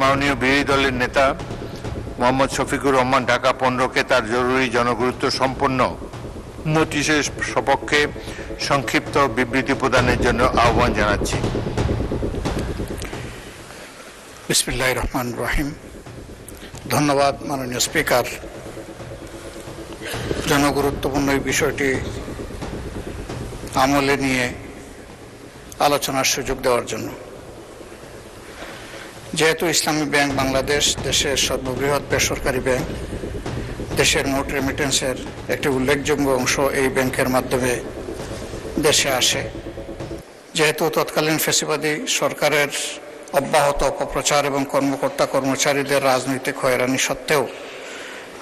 মাননীয় বিরোধী দলের নেতা মোহাম্মদ শফিকুর রহমান ঢাকা 15-কে তার জরুরি জনগুরুত্ব সম্পন্ন নোটিশের সপক্ষে সংক্ষিপ্ত বিবৃতি প্রদানের জন্য আহ্বান জানাচ্ছি। বিসমিল্লাহির রহমানির রহিম। ধন্যবাদ মাননীয় স্পিকার, জনগুরুত্বপূর্ণ এই বিষয়টি আমলে নিয়ে আলোচনার সুযোগ দেওয়ার জন্য। যেহেতু ইসলামী ব্যাংক বাংলাদেশ দেশের সর্ববৃহৎ বেসরকারি ব্যাংক, দেশের মোট রেমিটেন্সের একটি উল্লেখযোগ্য অংশ এই ব্যাংকের মাধ্যমে দেশে আসে। যেহেতু তৎকালীন ফ্যাসিবাদী সরকারের অব্যাহত অপপ্রচার এবং কর্মকর্তা কর্মচারীদের রাজনৈতিক হয়রানি সত্ত্বেও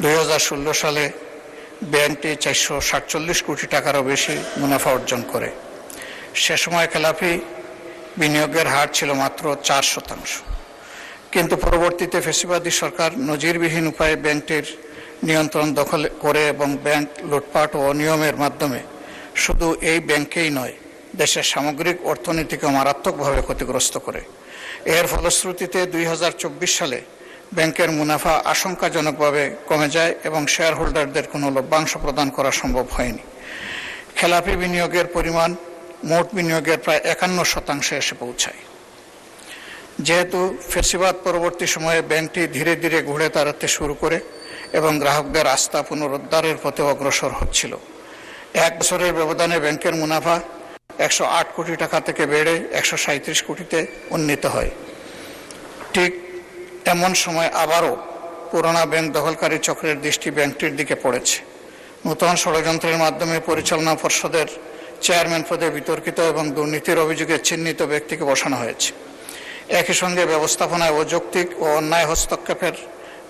2016 সালে ব্যাংকটি 447 কোটি টাকারও বেশি মুনাফা অর্জন করে। সে সময় খেলাপি বিনিয়োগের হার ছিল মাত্র 4%। কিন্তু পরবর্তীতে ফ্যাসিবাদী সরকার নজিরবিহীন উপায়ে ব্যাংকটির নিয়ন্ত্রণ দখল করে এবং ব্যাংক লুটপাট ও অনিয়মের মাধ্যমে শুধু এই ব্যাংকেই নয়, দেশের সামগ্রিক অর্থনীতিকে মারাত্মকভাবে ক্ষতিগ্রস্ত করে। এর ফলশ্রুতিতে 2024 সালে ব্যাংকের মুনাফা আশঙ্কাজনকভাবে কমে যায় এবং শেয়ার হোল্ডারদের কোনো লভ্যাংশ প্রদান করা সম্ভব হয়নি। খেলাপি বিনিয়োগের পরিমাণ মোট বিনিয়োগের প্রায় 51% এসে পৌঁছায়। যেহেতু ফ্যাসিবাদ পরবর্তী সময়ে ব্যাংকটি ধীরে ধীরে ঘুরে দাঁড়াতে শুরু করে এবং গ্রাহকদের আস্থা পুনরুদ্ধারের পথে অগ্রসর হচ্ছিল, 1 বছরের ব্যবধানে ব্যাংকের মুনাফা 108 কোটি টাকা থেকে বেড়ে 137 কোটিতে উন্নীত হয়। ঠিক এমন সময় আবারও পুরোনো ব্যাংক দখলকারী চক্রের দৃষ্টি ব্যাংকটির দিকে পড়েছে। নূতন ষড়যন্ত্রের মাধ্যমে পরিচালনা পর্ষদের চেয়ারম্যান পদে বিতর্কিত এবং দুর্নীতির অভিযোগে চিহ্নিত ব্যক্তিকে বসানো হয়েছে। একই সঙ্গে ব্যবস্থাপনায় অযৌক্তিক ও অন্যায় হস্তক্ষেপের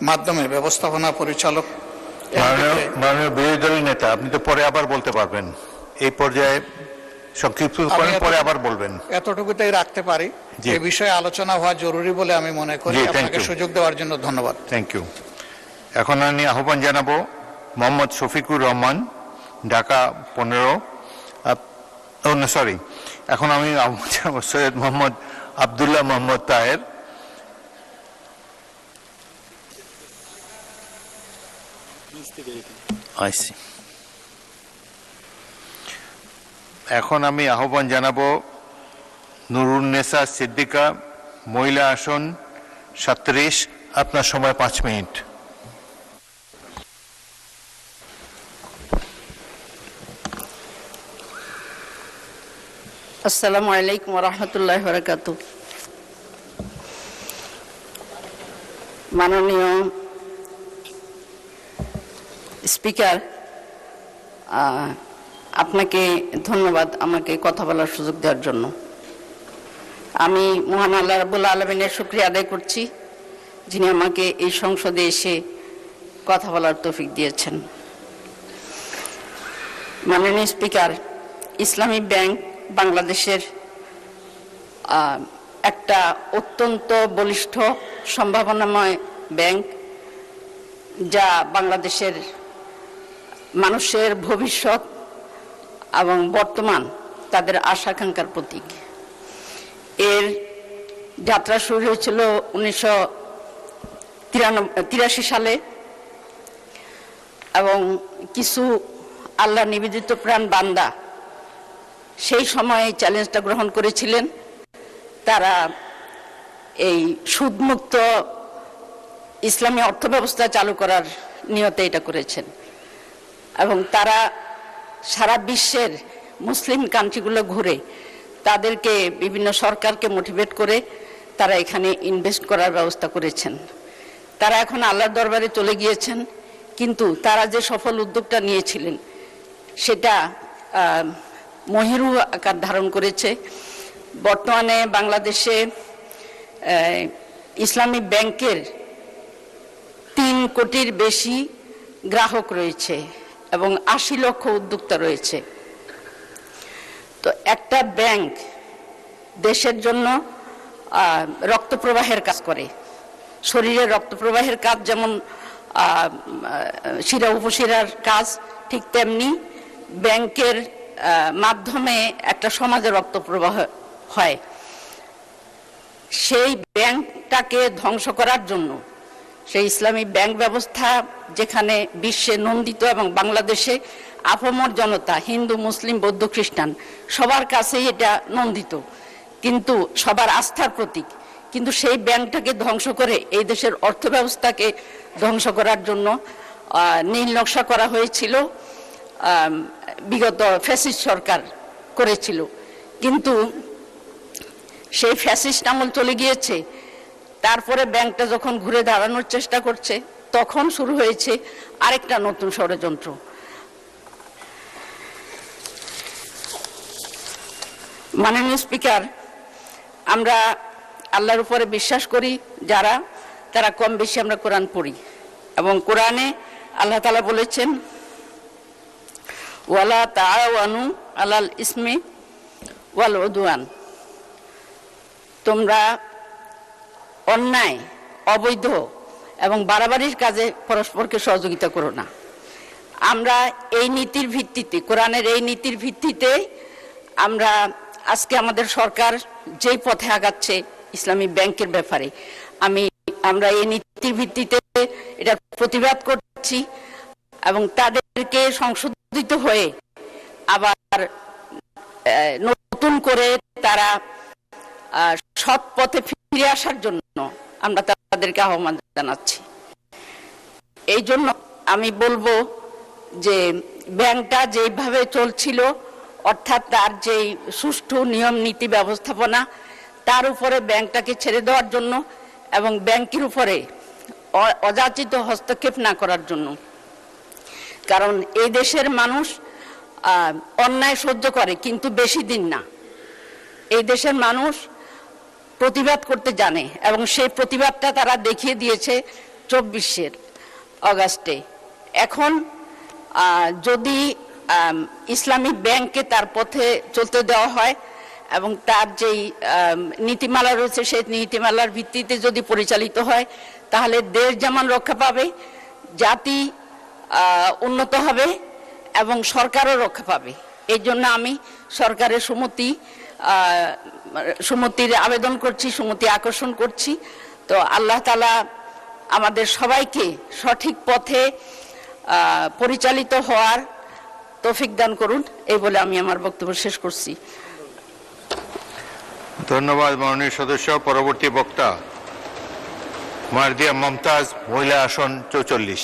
মাধ্যমে ব্যবস্থাপনা পরিচালক। মাননীয় বিরোধী দলের নেতা, আপনি তো পরে আবার বলতে পারবেন, এই পর্যায়ে সংক্ষিপ্ত পরে আবার বলবেন। এতটুকুতেই রাখতে পারি। এই বিষয়ে আলোচনা হওয়া জরুরি বলে আমি মনে করি। আপনাকে সুযোগ দেওয়ার জন্য ধন্যবাদ। Thank you. এখন আমি আহ্বান জানাবো মোহাম্মদ শফিকুর রহমান ঢাকা 15। এখন আমি আহ্বান জানাবো সৈয়দ মোহাম্মদ আবদুল্লাহ মোহাম্মদ তাহের। এখন আমি আহ্বান জানাবো নুরুন্নেসা সিদ্দিকা, মহিলা আসন 37। আপনার সময় 5 মিনিট। আসসালামু আলাইকুম ওয়া রাহমাতুল্লাহি ওয়া বারাকাতুহু। মাননীয় স্পিকার, আপনাকে ধন্যবাদ আমাকে কথা বলার সুযোগ দেওয়ার জন্য। আমি মহান আল্লাহ রাব্বুল আলামিনের শুকরিয়া আদায় করছি, যিনি আমাকে এই সংসদে এসে কথা বলার তৌফিক দিয়েছেন। মাননীয় স্পিকার, ইসলামী ব্যাংক বাংলাদেশের একটা অত্যন্ত বলিষ্ঠ সম্ভাবনাময় ব্যাংক, যা বাংলাদেশের মানুষের ভবিষ্যৎ এবং বর্তমান তাদের আশা আকাঙ্ক্ষার প্রতীক। এর যাত্রা শুরু হয়েছিল 1983 সালে এবং কিছু আল্লাহ নিবেদিত প্রাণ বান্দা সেই সময়ে চ্যালেঞ্জটা গ্রহণ করেছিলেন। তারা এই সুদমুক্ত ইসলামী অর্থব্যবস্থা চালু করার নিয়তে এটা করেছেন এবং তারা সারা বিশ্বের মুসলিম কান্ট্রিগুলো ঘুরে তাদেরকে বিভিন্ন সরকারকে মোটিভেট করে তারা এখানে ইনভেস্ট করার ব্যবস্থা করেছেন। তারা এখন আল্লাহর দরবারে চলে গিয়েছেন, কিন্তু তারা যে সফল উদ্যোগটা নিয়েছিলেন সেটা মহিরু আকার ধারণ করেছে। বর্তমানে বাংলাদেশে ইসলামী ব্যাংকের 3 কোটির বেশি গ্রাহক রয়েছে এবং 80 লক্ষ উদ্যোক্তা রয়েছে। তো একটা ব্যাংক দেশের জন্য রক্ত প্রবাহের কাজ করে। শরীরের রক্ত প্রবাহের কাজ যেমন শিরা উপশিরার কাজ, ঠিক তেমনি ব্যাংকের মাধ্যমে একটা সমাজে রক্ত প্রবাহ হয়। সেই ব্যাংকটাকে ধ্বংস করার জন্য, সেই ইসলামী ব্যাংক ব্যবস্থা যেখানে বিশ্বে নন্দিত এবং বাংলাদেশে আপামর জনতা, হিন্দু, মুসলিম, বৌদ্ধ, খ্রিস্টান সবার কাছেই এটা নন্দিত, কিন্তু সবার আস্থার প্রতীক, কিন্তু সেই ব্যাংকটাকে ধ্বংস করে এই দেশের অর্থ ব্যবস্থাকে ধ্বংস করার জন্য নীল নকশা করা হয়েছিল, বিগত ফ্যাসিস্ট সরকার করেছিল। কিন্তু সেই ফ্যাসিস্ট আমল চলে গিয়েছে, তারপরে ব্যাংকটা যখন ঘুরে দাঁড়ানোর চেষ্টা করছে তখন শুরু হয়েছে আরেকটা নতুন ষড়যন্ত্র। মাননীয় স্পিকার, আমরা আল্লাহর উপরে বিশ্বাস করি যারা, তারা কম বেশি আমরা কোরআন পড়ি, এবং কোরআনে আল্লাহ তাআলা বলেছেন, ওয়ালা তাআওয়ানু আলাল ইসমি ওয়াল উদওয়ান, তোমরা অন্যায়, অবৈধ এবং বাড়াবাড়ির কাজে পরস্পরকে সহযোগিতা করো না। আমরা এই নীতির ভিত্তিতে, কোরআনের এই নীতির ভিত্তিতে আমরা আজকে আমাদের সরকার যেই পথে আগাচ্ছে ইসলামী ব্যাংকের ব্যাপারে, আমরা এই নীতির ভিত্তিতে এটা প্রতিবাদ করছি, এবং তাদেরকে সংশোধিত হয়ে আবার নতুন করে তারা সৎ পথে ফিরে আসার জন্য আমরা তাদেরকে আহ্বান জানাচ্ছি। এই জন্য আমি বলবো যে ব্যাংকটা যেভাবে চলছিল, অর্থাৎ তার যেই সুষ্ঠু নিয়ম নীতি ব্যবস্থাপনা, তার উপরে ব্যাংকটাকে ছেড়ে দেওয়ার জন্য এবং ব্যাংকের উপরে অযাচিত হস্তক্ষেপ না করার জন্য। কারণ এই দেশের মানুষ অন্যায় সহ্য করে, কিন্তু বেশি দিন না। এই দেশের মানুষ প্রতিবাদ করতে জানে, এবং সেই প্রতিবাদটা তারা দেখিয়ে দিয়েছে 24 আগস্টে। এখন যদি ইসলামী ব্যাংককে তার পথে চলতে দেওয়া হয় এবং তার যেই নীতিমালা রয়েছে সেই নীতিমালার ভিত্তিতে যদি পরিচালিত হয়, তাহলে দেশ যেমন রক্ষা পাবে, জাতি উন্নত হবে এবং সরকারও রক্ষা পাবে। এই জন্য আমি সরকারের সুমতির আবেদন করছি, সুমতি আকর্ষণ করছি। তো আল্লাহ তাআলা আমাদের সবাইকে সঠিক পথে পরিচালিত হওয়ার তৌফিক দান করুন, এই বলে আমি আমার বক্তব্য শেষ করছি। ধন্যবাদ মাননীয় সদস্য। পরবর্তী বক্তা মারদিয়া মমতাজ, মহিলা আসন 44।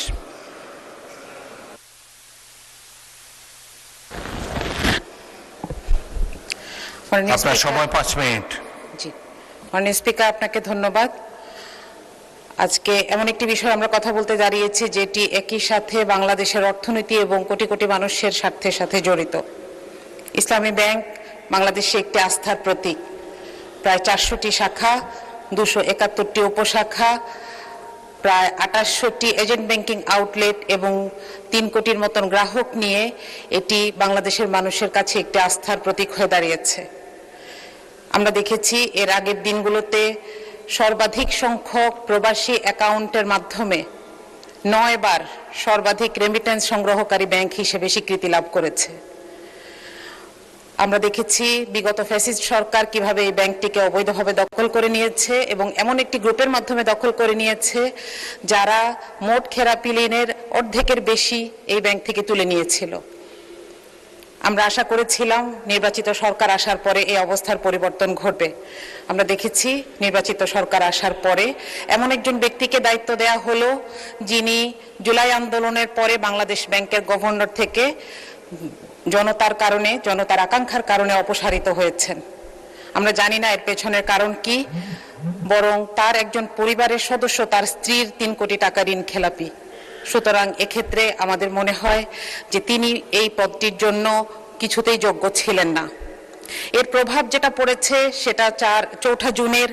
আপনার সময় 5 মিনিট। জি, মাননীয় স্পিকার, আপনাকে ধন্যবাদ। আজকে এমন একটি বিষয় আমরা কথা বলতে দাঁড়িয়েছি যেটি একই সাথে বাংলাদেশের অর্থনীতি এবং কোটি কোটি মানুষের স্বার্থের সাথে জড়িত। ইসলামী ব্যাংক বাংলাদেশে একটি আস্থার প্রতীক। প্রায় 400টি শাখা, 271টি উপশাখা, প্রায় 2800টি এজেন্ট ব্যাংকিং আউটলেট এবং 3 কোটির মতন গ্রাহক নিয়ে এটি বাংলাদেশের মানুষের কাছে একটি আস্থার প্রতীক হয়ে দাঁড়িয়েছে। আমরা দেখেছি এর আগের দিনগুলোতে সর্বাধিক সংখ্যক প্রবাসী অ্যাকাউন্টের মাধ্যমে 9 বার সর্বাধিক রেমিটেন্স সংগ্রহকারী ব্যাংক হিসেবে স্বীকৃতি লাভ করেছে। আমরা দেখেছি বিগত ফ্যাসিস্ট সরকার কিভাবে এই ব্যাংকটিকে অবৈধভাবে দখল করে নিয়েছে এবং এমন একটি গ্রুপের মাধ্যমে দখল করে নিয়েছে যারা মোট খেলাপি ঋণের অর্ধেকের বেশি এই ব্যাংক থেকে তুলে নিয়েছিল। আমরা আশা করেছিলাম নির্বাচিত সরকার আসার পরে এই অবস্থার পরিবর্তন ঘটবে। আমরা দেখেছি নির্বাচিত সরকার আসার পরে এমন একজন ব্যক্তিকে দায়িত্ব দেয়া হলো যিনি জুলাই আন্দোলনের পরে বাংলাদেশ ব্যাংকের গভর্নর থেকে জনতার আকাঙ্ক্ষার কারণে অপসারিত হয়েছেন। আমরা জানি না এর পেছনের কারণ কি, বরং তার একজন পরিবারের সদস্য, তার স্ত্রীর 3 কোটি টাকা ঋণ খেলাপি। সুতরাং এক্ষেত্রে আমাদের মনে হয় যে তিনি এই পদটির জন্য কিছুতেই যোগ্য ছিলেন না। এর প্রভাব যেটা পড়েছে সেটা 4 জুনের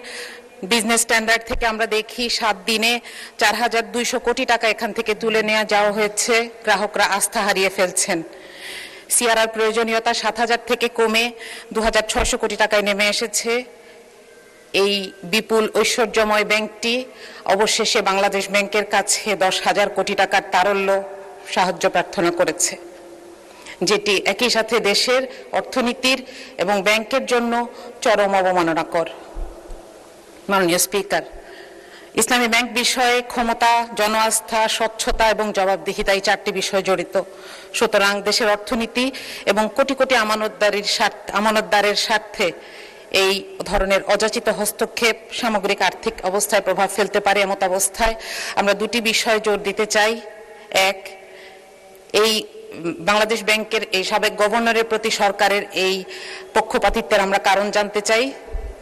বিজনেস স্ট্যান্ডার্ড থেকে আমরা দেখি 7 দিনে 4200 কোটি টাকা এখান থেকে তুলে নেওয়া যাওয়া হয়েছে। গ্রাহকরা আস্থা হারিয়ে ফেলছেন। সিআরআর প্রয়োজনীয়তা 7000 থেকে কমে 2600 কোটি টাকায় নেমে এসেছে। এই বিপুল ঐশ্বর্যময় ব্যাংকটি অবশেষে বাংলাদেশ ব্যাংকের কাছে 10,000 কোটি টাকার তারল্য সাহায্য প্রার্থনা করেছে, যেটি একই সাথে দেশের অর্থনীতির এবং ব্যাংকের জন্য চরম অবমাননাকর। মাননীয় স্পিকার, ইসলামী ব্যাংক বিষয়ে ক্ষমতা, জনআস্থা, স্বচ্ছতা এবং জবাবদিহিতা এই 4টি বিষয় জড়িত। সুতরাং দেশের অর্থনীতি এবং কোটি কোটি আমানতদারের স্বার্থে এই ধরনের অযাচিত হস্তক্ষেপ সামগ্রিক আর্থিক অবস্থায় প্রভাব ফেলতে পারে। এমত অবস্থায় আমরা 2টি বিষয়ে জোর দিতে চাই। এক, এই বাংলাদেশ ব্যাংকের এই সাবেক গভর্নরের প্রতি সরকারের এই পক্ষপাতিত্বের আমরা কারণ জানতে চাই।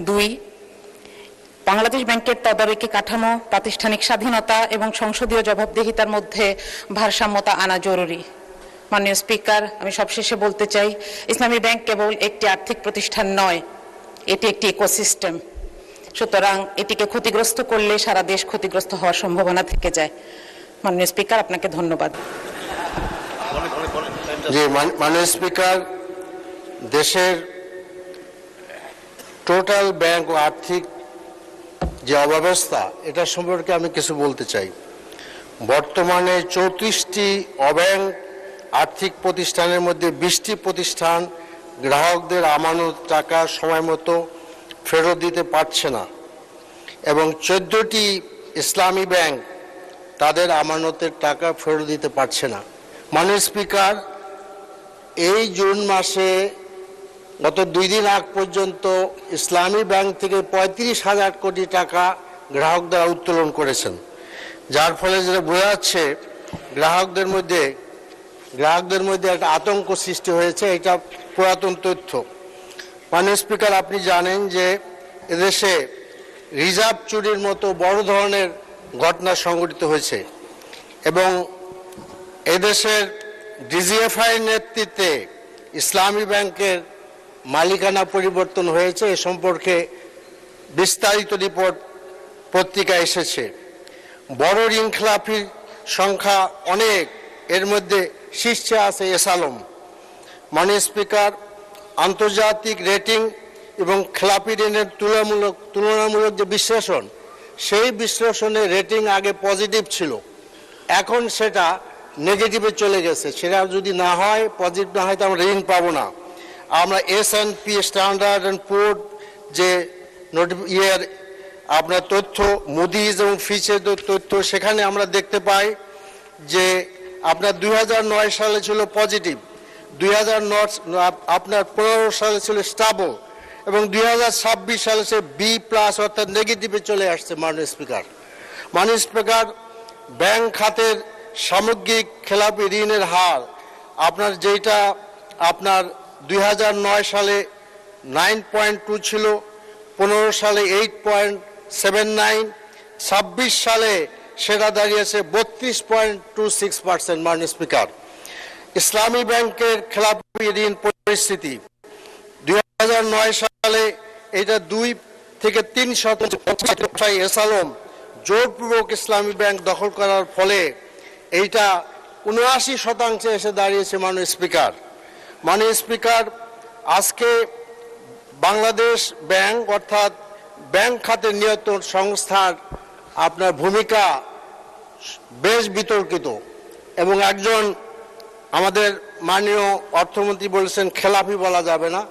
2, বাংলাদেশ ব্যাংকের তদারকি কাঠামো, প্রাতিষ্ঠানিক স্বাধীনতা এবং সংসদীয় জবাবদিহিতার মধ্যে ভারসাম্যতা আনা জরুরি। মাননীয় স্পিকার, আমি সবশেষে বলতে চাই, ইসলামী ব্যাংক কেবল একটি আর্থিক প্রতিষ্ঠান নয়, এটি একটি ইকোসিস্টেম। সুতরাং এটিকে ক্ষতিগ্রস্ত করলে সারা দেশ ক্ষতিগ্রস্ত হওয়ার সম্ভাবনা থেকে যায়। মাননীয় স্পিকার, আপনাকে ধন্যবাদ। জি, মাননীয় স্পিকার, দেশের টোটাল ব্যাংক ও আর্থিক যে অব্যবস্থা, এটা সম্পর্কে আমি কিছু বলতে চাই। বর্তমানে 34টি অব্যাংক আর্থিক প্রতিষ্ঠানের মধ্যে 20টি প্রতিষ্ঠান গ্রাহকদের আমানত টাকা সময় মতো ফেরত দিতে পারছে না এবং 14টি ইসলামী ব্যাংক তাদের আমানতের টাকা ফেরত দিতে পারছে না। মাননীয় স্পিকার, এই জুন মাসে গত 2 দিন আগ পর্যন্ত ইসলামী ব্যাংক থেকে 35,000 কোটি টাকা গ্রাহক দ্বারা উত্তোলন করেছেন, যার ফলে যেটা বোঝা যাচ্ছে গ্রাহকদের মধ্যে একটা আতঙ্ক সৃষ্টি হয়েছে। এটা পুরাতন তথ্য। মাননীয় স্পিকার, আপনি জানেন যে এদেশে রিজার্ভ চুরির মতো বড় ধরনের ঘটনা সংঘটিত হয়েছে এবং এদেশের ডিজিএফআই নেতৃত্বে ইসলামী ব্যাংকের মালিকানা পরিবর্তন হয়েছে। এ সম্পর্কে বিস্তারিত রিপোর্ট পত্রিকায় এসেছে। বড় ঋণ খেলাপির সংখ্যা অনেক, এর মধ্যে শীর্ষে আছে এসালম। মাননীয় স্পিকার, আন্তর্জাতিক রেটিং এবং খেলাপি ঋণের তুলনামূলক যে বিশ্লেষণ, সেই বিশ্লেষণে রেটিং আগে পজিটিভ ছিল, এখন সেটা নেগেটিভে চলে গেছে। সেটা যদি না হয়, পজিটিভ না হয়, তো আমরা ঋণ পাবো না। আমরা S&P স্ট্যান্ডার্ড অ্যান্ড পুর যে আপনার তথ্য, মুদিজ এবং ফিচের তথ্য, সেখানে আমরা দেখতে পাই যে আপনার 2009 সালে ছিল পজিটিভ, 2015 সালে ছিল স্টেবল এবং 2026 সালে সে B+ অর্থাৎ নেগেটিভে চলে আসছে। মাননীয় স্পিকার, ব্যাংক খাতের সামগ্রিক খেলাপি ঋণের হার আপনার যেটা আপনার 2009 সালে 9.2 ছিল, 15 সালে 8.79, 26 সালে সেটা দাঁড়িয়েছে 32.26%। মাননীয় স্পিকার, ইসলামী ব্যাংকের খেলাপি ঋণ পরিস্থিতি 2009 সালে এটা 2 থেকে 3% এসালম জোরপূর্বক ইসলামী ব্যাংক দখল করার ফলে এইটা 79% এসে দাঁড়িয়েছে। মাননীয় স্পিকার, আজকে বাংলাদেশ ব্যাংক অর্থাৎ ব্যাংক খাতের নিয়ন্ত্রণ সংস্থার আপনার ভূমিকা বেশ বিতর্কিত এবং একজন আমাদের মাননীয় অর্থমন্ত্রী বলেছেন খেলাপি বলা যাবে না,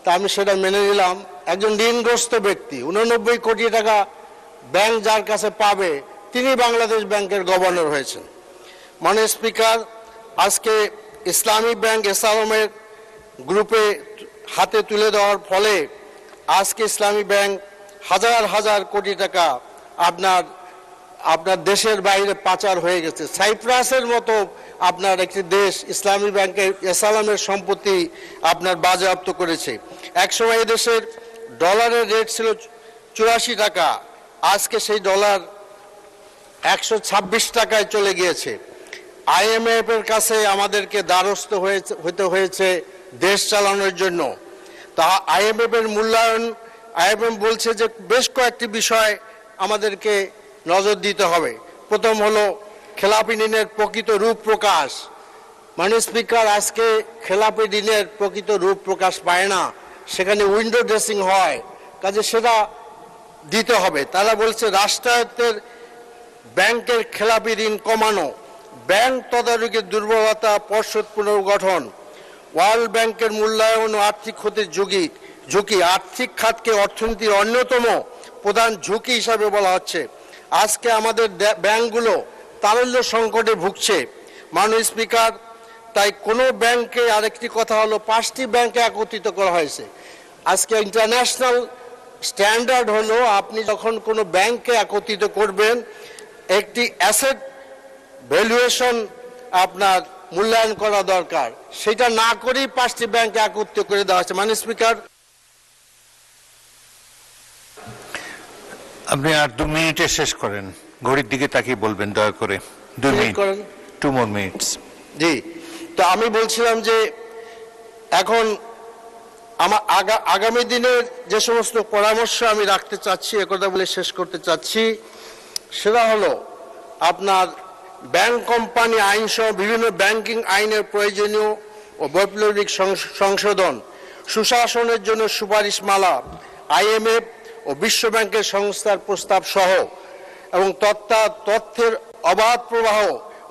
তা আমি সেটা মেনে নিলাম। একজন ঋণগ্রস্ত ব্যক্তি 89 কোটি টাকা ব্যাংক যার কাছে পাবে, তিনি বাংলাদেশ ব্যাংকের গভর্নর হয়েছেন। মাননীয় স্পিকার, আজকে ইসলামী ব্যাংক এসালমের গ্রুপে হাতে তুলে দেওয়ার ফলে আজকে ইসলামী ব্যাংক হাজার হাজার কোটি টাকা আপনার দেশের বাইরে পাচার হয়ে গেছে। সাইপ্রাসের মতো আপনার একটি দেশ ইসলামী ব্যাংকের এসালামের সম্পত্তি আপনার বাজেয়াপ্ত করেছে। একসময় দেশের ডলারের রেট ছিল 84 টাকা, আজকে সেই ডলার 126 টাকায় চলে গিয়েছে। IMF এর কাছে আমাদেরকে দ্বারস্থ হতে হয়েছে দেশ চালানোর জন্য। তা IMF এর মূল্যায়ন, IMF বলছে যে বেশ কয়েকটি বিষয় আমাদেরকে নজর দিতে হবে। প্রথম হলো খেলাপি ঋণের প্রকৃত রূপ প্রকাশ। মাননীয় স্পিকার, আজকে খেলাপি ঋণের প্রকৃত রূপ প্রকাশ পায় না, সেখানে উইন্ডো ড্রেসিং হয়, কাজে সেটা দিতে হবে। তারা বলছে রাষ্ট্রায়ত্তের ব্যাংকের খেলাপি ঋণ কমানো, ব্যাংক তদারকির দুর্বলতা, পর্ষদ পুনর্গঠন, ওয়ার্ল্ড ব্যাংকের মূল্যায়ন ও আর্থিক ক্ষতির ঝুঁকি, আর্থিক খাতকে অর্থনীতির অন্যতম প্রধান ঝুঁকি হিসাবে বলা হচ্ছে। আজকে আমাদের ব্যাংকগুলো তারল্য সংকটে ভুগছে মাননীয় স্পিকার। তাই কোনো ব্যাংকে, আরেকটি কথা হলো 5টি ব্যাংকে একত্রিত করা হয়েছে। আজকে ইন্টারন্যাশনাল স্ট্যান্ডার্ড হলো আপনি যখন কোনো ব্যাংকে একত্রিত করবেন একটি অ্যাসেট ভ্যালুয়েশন আপনার মূল্যায়ন করা দরকার। সেটা না করেই 5টি ব্যাংকে একত্রিত করে দেওয়া হচ্ছে। মাননীয় স্পিকার, আপনি আর 2 মিনিটে শেষ করেন, ঘড়ির দিকে তাকিয়ে বলবেন দয়া করে। 2 মিনিট, 2 more minutes। জি, তো আমি বলছিলাম যে এখন আমার আগামী দিনের যে সমস্ত পরামর্শ আমি রাখতে চাচ্ছি, একথা বলে শেষ করতে চাচ্ছি, সেটা হলো আপনার ব্যাংক কোম্পানি আইন সহ বিভিন্ন ব্যাংকিং আইনের প্রয়োজনীয় ও বৈপ্লবিক সংশোধন, সুশাসনের জন্য সুপারিশমালা, IMF ও বিশ্ব ব্যাংকের সংস্থার প্রস্তাব সহ এবং তথ্যের অবাধ প্রবাহ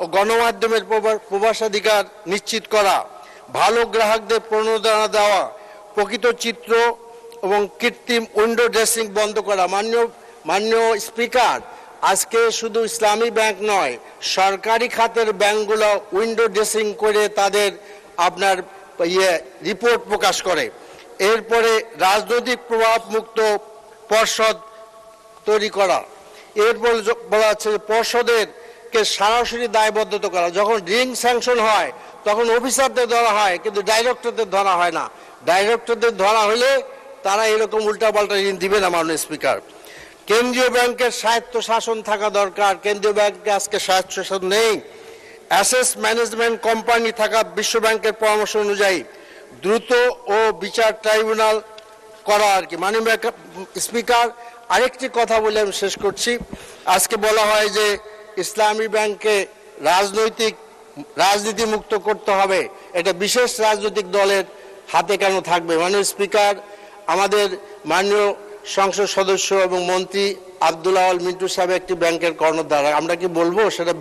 ও গণমাধ্যমের প্রবেশাধিকার নিশ্চিত করা, ভালো গ্রাহকদের প্রণোদনা দেওয়া, প্রকৃত চিত্র এবং কৃত্রিম উইন্ডো ড্রেসিং বন্ধ করা। মাননীয় স্পিকার, আজকে শুধু ইসলামী ব্যাংক নয়, সরকারি খাতের ব্যাংকগুলো উইন্ডো ড্রেসিং করে তাদের আপনার রিপোর্ট প্রকাশ করে। এরপরে রাজনৈতিক প্রভাব মুক্ত পর্ষদ তৈরি করা। এরপর বলা হচ্ছে যে পর্ষদেরকে সরাসরি দায়বদ্ধতা করা। যখন রিং স্যাংশন হয় তখন অফিসারদের ধরা হয়, কিন্তু ডাইরেক্টরদের ধরা হয় না। ডাইরেক্টরদের ধরা হলে তারা এরকম উল্টাপাল্টা ঋণ দিবে না। মাননীয় স্পিকার, কেন্দ্রীয় ব্যাংকের স্বায়ত্ত শাসন থাকা দরকার। কেন্দ্রীয় ব্যাংকে আজকে স্বায়ত্ত শাসন নেই। অ্যাসেট ম্যানেজমেন্ট কোম্পানি থাকা বিশ্ব ব্যাংকের পরামর্শ অনুযায়ী দ্রুত ও বিচার ট্রাইব্যুনাল করা আর কি। মাননীয় স্পিকার, আরেকটি কথা বলে আমি শেষ করছি। আজকে বলা হয় যে ইসলামী ব্যাংকে রাজনীতি মুক্ত করতে হবে। এটা বিশেষ রাজনৈতিক দলের হাতে কেন থাকবে? মাননীয় স্পিকার, আমাদের মাননীয় সংসদ সদস্য এবং মন্ত্রী আব্দুল আওয়াল মিন্টু সাহেব একটি ব্যাংকের কর্ণধার। আমরা কি বলবো সেটা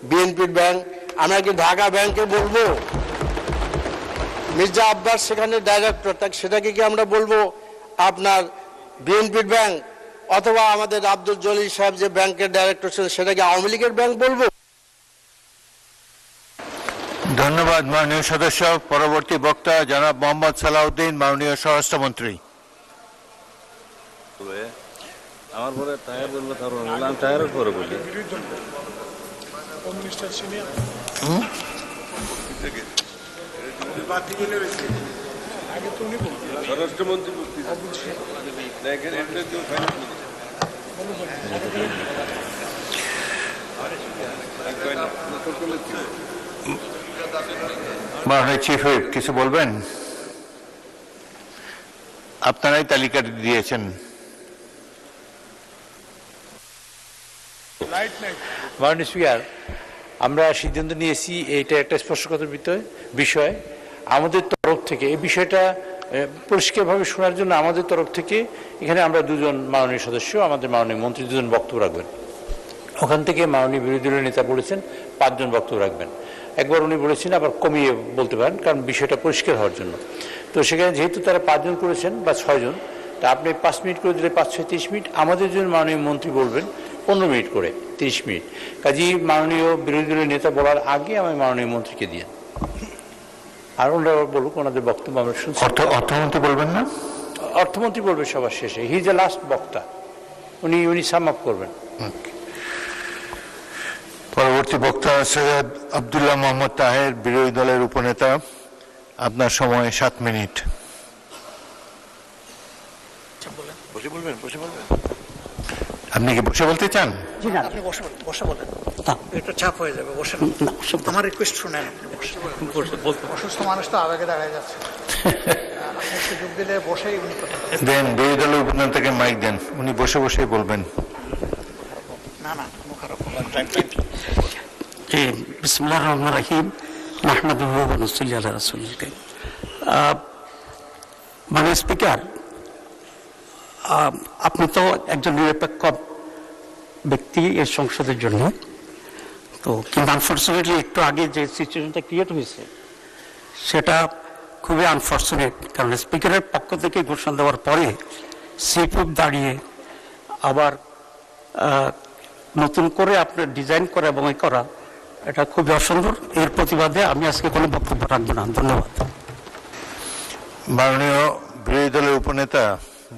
বিএনপির ব্যাংক? আমরা কি ঢাকা ব্যাংকে বলবো? মির্জা আব্বাস সেখানে ডাইরেক্টর, সেটাকে কি আমরা বলবো আপনার বিএনপির ব্যাংক? অথবা আমাদের আব্দুল জলিল সাহেব যে ব্যাংকের ডাইরেক্টর ছিলেন সেটাকে আওয়ামী লীগের ব্যাংক বলবো? ধন্যবাদ মাননীয় সদস্য। পরবর্তী বক্তা জনাব মোহাম্মদ সালাউদ্দিন, মাননীয় স্বরাষ্ট্রমন্ত্রী। আমার পরে টায়ার বললো, তারপর বললাম টায়ারের পরে বলি। স্বরাষ্ট্রমন্ত্রী মাননীয় চিফ হুইপ কিছু বলবেন? আপনারাই তালিকাটি দিয়েছেন। মাননীয় স্পিকার, আমরা সিদ্ধান্ত নিয়েছি এইটা একটা স্পর্শকাতর বিষয়। আমাদের তরফ থেকে এই বিষয়টা পরিষ্কারভাবে শোনার জন্য আমাদের তরফ থেকে এখানে আমরা 2 জন মাননীয় সদস্য, আমাদের মাননীয় মন্ত্রী 2 জন বক্তব্য রাখবেন। ওখান থেকে মাননীয় বিরোধী দলের নেতা বলেছেন 5 জন বক্তব্য রাখবেন। একবার উনি বলেছেন আবার কমিয়ে বলতে পারেন, কারণ বিষয়টা পরিষ্কার হওয়ার জন্য। তো সেখানে যেহেতু তারা 5 জন করেছেন বা 6 জন, তা আপনি 5 মিনিট করে দিলে 5 6 30 মিনিট, আমাদের জন্য মাননীয় মন্ত্রী বলবেন 15 মিনিট করে 30 মিনিট। কাজেই মাননীয় বিরোধী দলের নেতা বলার আগে আমি মাননীয় মন্ত্রীকে দিয়ে, আর ওনারা বলুক ওনাদের বক্তব্য আমরা শুনছি। অর্থমন্ত্রী বলবেন না? অর্থমন্ত্রী বলবে সবার শেষে। হি ইজ দ্য লাস্ট বক্তা, উনি সাম আপ করবেন। পরবর্তী বক্তা সৈয়দ আব্দুল্লাহ মোহাম্মদ তাহের, বিরোধী দলের উপনেতা। আপনার সময় 7 মিনিট। আপনি কি বসে বলতে চান? আপনি বসে বলেন, একটু চাপ হয়ে যাবে। বসে আমার রিকোয়েস্ট শুনেন। অসুস্থ মানুষ তো আবেগে দাঁড়ায় যাচ্ছে। আপনি সুযোগ দিলে বসেই উনি কথা দেন, বিরোধী দলের উপনেতাকে মাইক দেন, উনি বসে বসেই বলবেন। না খারাপ। বিসমিল্লাহির রহমানির রহিম, নাহমাদুহু ওয়া নুসাল্লি আলা রাসূলিল কারীম। মাননীয় স্পিকার, আপনি তো একজন নিরপেক্ষ ব্যক্তি এই সংসদের জন্য, তো কিন্তু আনফর্চুনেটলি একটু আগে যে সিচুয়েশনটা ক্রিয়েট হয়েছে সেটা খুবই আনফর্চুনেট। কারণ স্পিকারের পক্ষ থেকে ঘোষণা দেওয়ার পরে চিফ হুইপ দাঁড়িয়ে আবার নতুন করে আপনার ডিজাইন করা এবং এই করা, এটা খুবই অসুন্দর। এর প্রতিবাদে আমি আজকে কোনো বক্তব্য রাখবো না। ধন্যবাদ। মাননীয় বিরোধী দলের উপনেতা,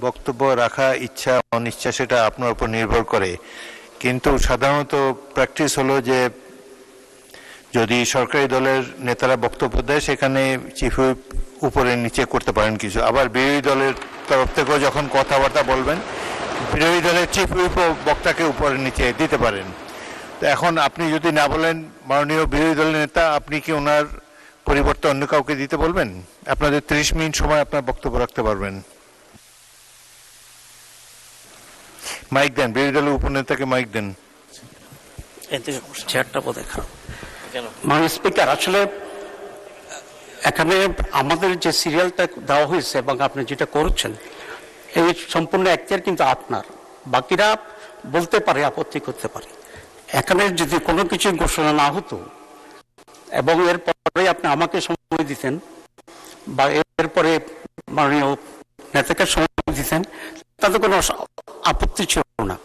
বক্তব্য রাখা ইচ্ছা অনিচ্ছা সেটা আপনার উপর নির্ভর করে, কিন্তু সাধারণত প্র্যাকটিস হলো যে যদি সরকারি দলের নেতারা বক্তব্য দেয় সেখানে চিফ হুইপ উপরে নিচে করতে পারেন কিছু, আবার বিরোধী দলের তরফ থেকেও যখন কথাবার্তা বলবেন বিরোধী দলের চিফ হুইপও বক্তাকে উপরে নিচে দিতে পারেন। তো এখন আপনি যদি না বলেন মাননীয় বিরোধী দলের নেতা, আপনি কি ওনার পরিবর্তে অন্য কাউকে দিতে বলবেন? আপনাদের 30 মিনিট সময় আপনার বক্তব্য রাখতে পারবেন। মাইক দেন, বিরোধী দলের উপনেতাকে মাইক দেন। চেয়ারটা বোধহয় খারাপ। মাননীয় স্পিকার, আসলে এখানে আমাদের যে সিরিয়ালটা দেওয়া হয়েছে এবং আপনি যেটা করছেন এই সম্পূর্ণ এখতিয়ার কিন্তু আপনার। বাকিরা বলতে পারে, আপত্তি করতে পারে। এখানে যদি কোনো কিছু ঘোষণা না হতো এবং এরপরে আপনি আমাকে সময় দিতেন বা এরপরে মাননীয় নেতাকে সময় দিতেন, তাতে কোনো আপত্তি ছিল না।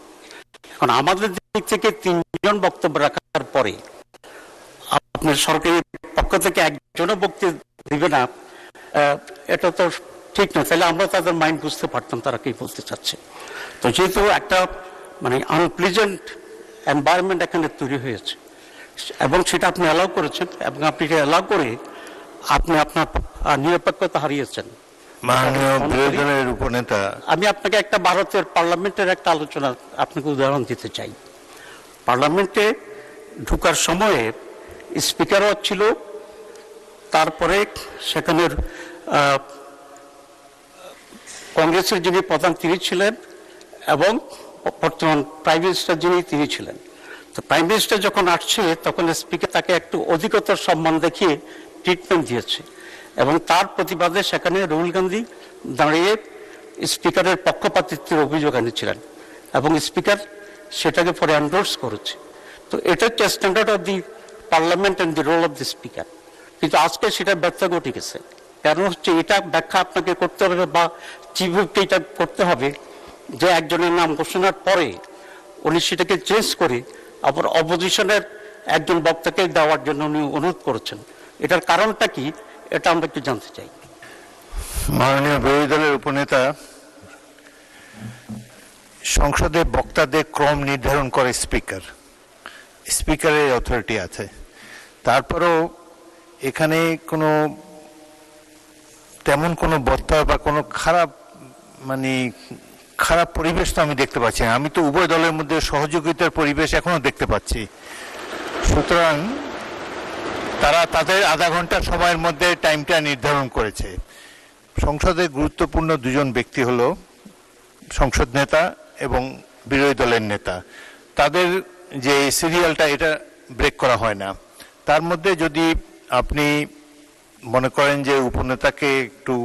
এখন আমাদের দিক থেকে 3 জন বক্তব্য রাখার পরে আপনার সরকারি পক্ষ থেকে একজনও বক্তব্য দিবে না, এটা তো ঠিক না। তাহলে আমরা তাদের মাইন্ড বুঝতে পারতাম তারা কি বলতে চাচ্ছে। তো যেহেতু একটা মানে আনপ্লিজেন্ট এনভায়রনমেন্ট এখানে তৈরি হয়েছে এবং সেটা আপনি অ্যালাউ করেছেন এবং আপনি অ্যালাউ করে আপনি আপনার নিরপেক্ষতা হারিয়েছেন। মাননীয় বিরোধী দলের উপনেতা, আমি আপনাকে একটা ভারতের পার্লামেন্টের একটা আলোচনা আপনাকে উদাহরণ দিতে চাই। পার্লামেন্টে ঢোকার সময়ে স্পিকারও ছিল, তারপরে সেখানের কংগ্রেসের যিনি প্রধান তিনি ছিলেন এবং বর্তমান প্রাইম মিনিস্টার যিনি তিনি ছিলেন। তো প্রাইম মিনিস্টার যখন আসছে তখন স্পিকার তাকে একটু অধিকতর সম্মান দেখিয়ে ট্রিটমেন্ট দিয়েছে এবং তার প্রতিবাদে সেখানে রাহুল গান্ধী দাঁড়িয়ে স্পিকারের পক্ষপাতিত্বের অভিযোগ এনেছিলেন এবং স্পিকার সেটাকে পরে এন্ডোর্স করেছে। তো এটা হচ্ছে standard of the parliament and the role of the speaker. কিন্তু আজকে সেটা ব্যর্থ ঘটে গেছে। কারণ হচ্ছে এটা ব্যাখ্যা আপনাকে করতে হবে বা চিফ হুইপকে এটা করতে হবে যে একজনের নাম ঘোষণার পরে উনি সেটাকে চেঞ্জ করে আবার অপোজিশনের একজন বক্তাকে দেওয়ার জন্য উনি অনুরোধ করেছেন। এটার কারণটা কি, এটা আমরা একটু জানতে চাই। মাননীয় বিরোধী দলের উপনেতা, সংসদে বক্তাদের ক্রম নির্ধারণ করে স্পিকার, স্পিকারের অথরিটি আছে। তারপরেও এখানে কোনো তেমন কোনো বক্তা বা কোনো খারাপ পরিবেশ তো আমি দেখতে পাচ্ছি না। আমি তো উভয় দলের মধ্যে সহযোগিতার পরিবেশ এখনো দেখতে পাচ্ছি। সুতরাং তারা তাদের আধা ঘন্টা সময়ের মধ্যে টাইমটা নির্ধারণ করেছে। সংসদের গুরুত্বপূর্ণ 2 জন ব্যক্তি হলো সংসদ নেতা এবং বিরোধী দলের নেতা। তাদের যে সিরিয়ালটা এটা ব্রেক করা হয় না। তার মধ্যে যদি আপনি মনে করেন যে উপনেতাকে একটু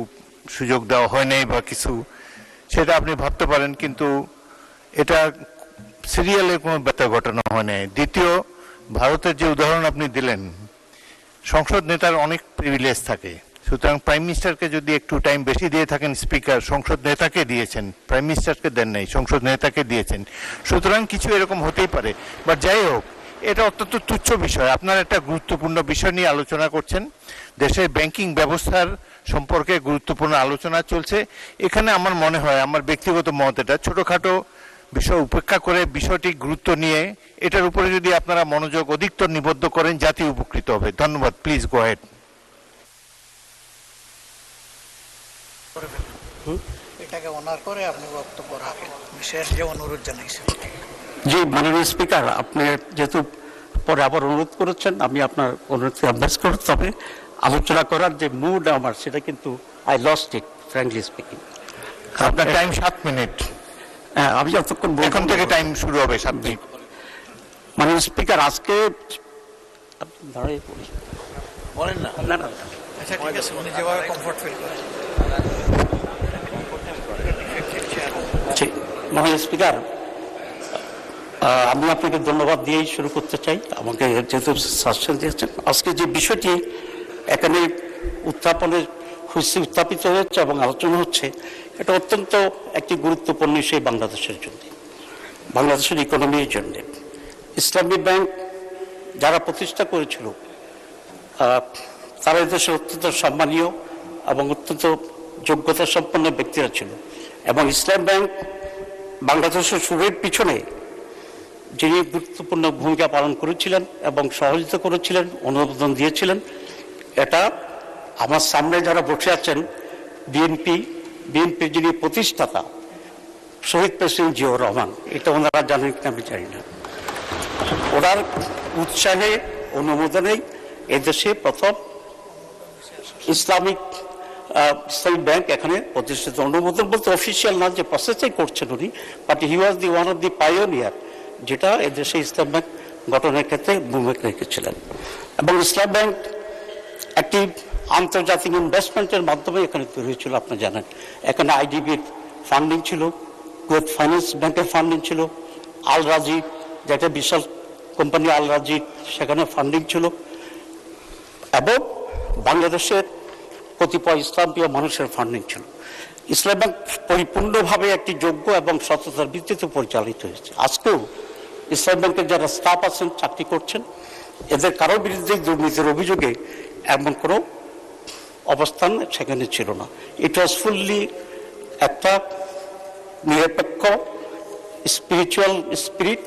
সুযোগ দেওয়া হয় নাই বা কিছু, সেটা আপনি ভাবতে পারেন, কিন্তু এটা সিরিয়ালে কোনো ব্যত্যয় ঘটানো হয় নাই। দ্বিতীয়, ভারতের যে উদাহরণ আপনি দিলেন, সংসদ নেতার অনেক প্রিভিলেজ থাকে। সুতরাং প্রাইম মিনিস্টারকে যদি একটু টাইম বেশি দিয়ে থাকেন, স্পিকার সংসদ নেতাকে দিয়েছেন, প্রাইম মিনিস্টারকে দেন নাই, সংসদ নেতাকে দিয়েছেন। সুতরাং কিছু এরকম হতেই পারে। বা যাই হোক, এটা অত্যন্ত তুচ্ছ বিষয়। আপনারা একটা গুরুত্বপূর্ণ বিষয় নিয়ে আলোচনা করছেন, দেশের ব্যাংকিং ব্যবস্থার সম্পর্কে গুরুত্বপূর্ণ আলোচনা চলছে। এখানে আমার মনে হয়, আমার ব্যক্তিগত মত, এটা ছোটখাটো বিষয় উপেক্ষা করে বিষয়টি গুরুত্ব নিয়ে এটার উপরে যদি আপনারা মনোযোগ অধিকতর নিবদ্ধ করেন, জাতি উপকৃত হবে। ধন্যবাদ। Please go head. এটাকে অনার করে আপনি বক্তব্য রাখেন, বিশেষ যে অনুরোধ জানাইছেন। জি মাননীয় স্পিকার, আপনি যেহেতু পরে আবার অনুরোধ করেছেন, আমি আপনার অনুরোধকে অভ্যাস করতে হবে। আলোচনা করার যে মুড আমার, সেটা কিন্তু I lost it frankly speaking. আপনার টাইম 7 মিনিট। হ্যাঁ, আমি যতক্ষণ এখন থেকে টাইম শুরু হবে 7 মিনিট। মাননীয় স্পিকার, আজকে দাঁড়িয়ে পড়ি বলেন না। না না, আচ্ছা ঠিক আছে, উনি যেভাবে কমফোর্ট ফিল করেন। ঠিক। মাননীয় স্পিকার, আমি আপনাকে ধন্যবাদ দিয়েই শুরু করতে চাই, আমাকে যেহেতু সাজেশন দিয়েছেন। আজকে যে বিষয়টি এখানে উত্থাপিত হচ্ছে এবং আলোচনা হচ্ছে, এটা অত্যন্ত একটি গুরুত্বপূর্ণ বিষয় বাংলাদেশের জন্য। বাংলাদেশের ইকোনমির জন্য। ইসলামী ব্যাংক যারা প্রতিষ্ঠা করেছিল তারা এদেশের অত্যন্ত সম্মানীয় এবং অত্যন্ত যোগ্যতা সম্পন্ন ব্যক্তিরা ছিল, এবং ইসলাম ব্যাংক বাংলাদেশের শুরুর পিছনে যিনি গুরুত্বপূর্ণ ভূমিকা পালন করেছিলেন এবং সহযোগিতা করেছিলেন, অনুমোদন দিয়েছিলেন, এটা আমার সামনে যারা বসে আছেন বিএনপির যিনি প্রতিষ্ঠাতা শহীদ প্রেসিডেন্ট জিয়াউর রহমান, এটা ওনারা জানেন কিনা আমি জানি না। ওনার উৎসাহে অনুমোদনেই এদেশে প্রথম ইসলামী ব্যাংক এখানে প্রতিষ্ঠিত। অনুমোদন বলতে অফিসিয়াল না, যে প্রসেসই করছেন উনি, but he was the one of the pioneer, যেটা এদেশে ইসলাম ব্যাংক গঠনের ক্ষেত্রে ভূমিকা রেখেছিলেন। এবং ইসলাম ব্যাংক একটি আন্তর্জাতিক ইনভেস্টমেন্টের মাধ্যমে এখানে তৈরি হয়েছিল, আপনি জানেন। এখানে আইডিবির ফান্ডিং ছিল, কুয়েত ফাইন্যান্স ব্যাংকের ফান্ডিং ছিল, আল রাজি যেটা বিশাল কোম্পানি আল রাজি, সেখানে ফান্ডিং ছিল, এবং বাংলাদেশের কতিপয় ইসলামপ্রিয় মানুষের ফান্ডিং ছিল। ইসলাম ব্যাংক পরিপূর্ণভাবে একটি যোগ্য এবং সততার ভিত্তিতে পরিচালিত হয়েছে। আজকেও ইসলাম ব্যাংকের যারা স্টাফ আছেন, চাকরি করছেন, এদের কারোর বিরুদ্ধে দুর্নীতির অভিযোগে এমন কোনো অবস্থান সেখানে ছিল না। ইট ওয়াজ ফুললি একটা নিরপেক্ষ স্পিরিচুয়াল স্পিরিট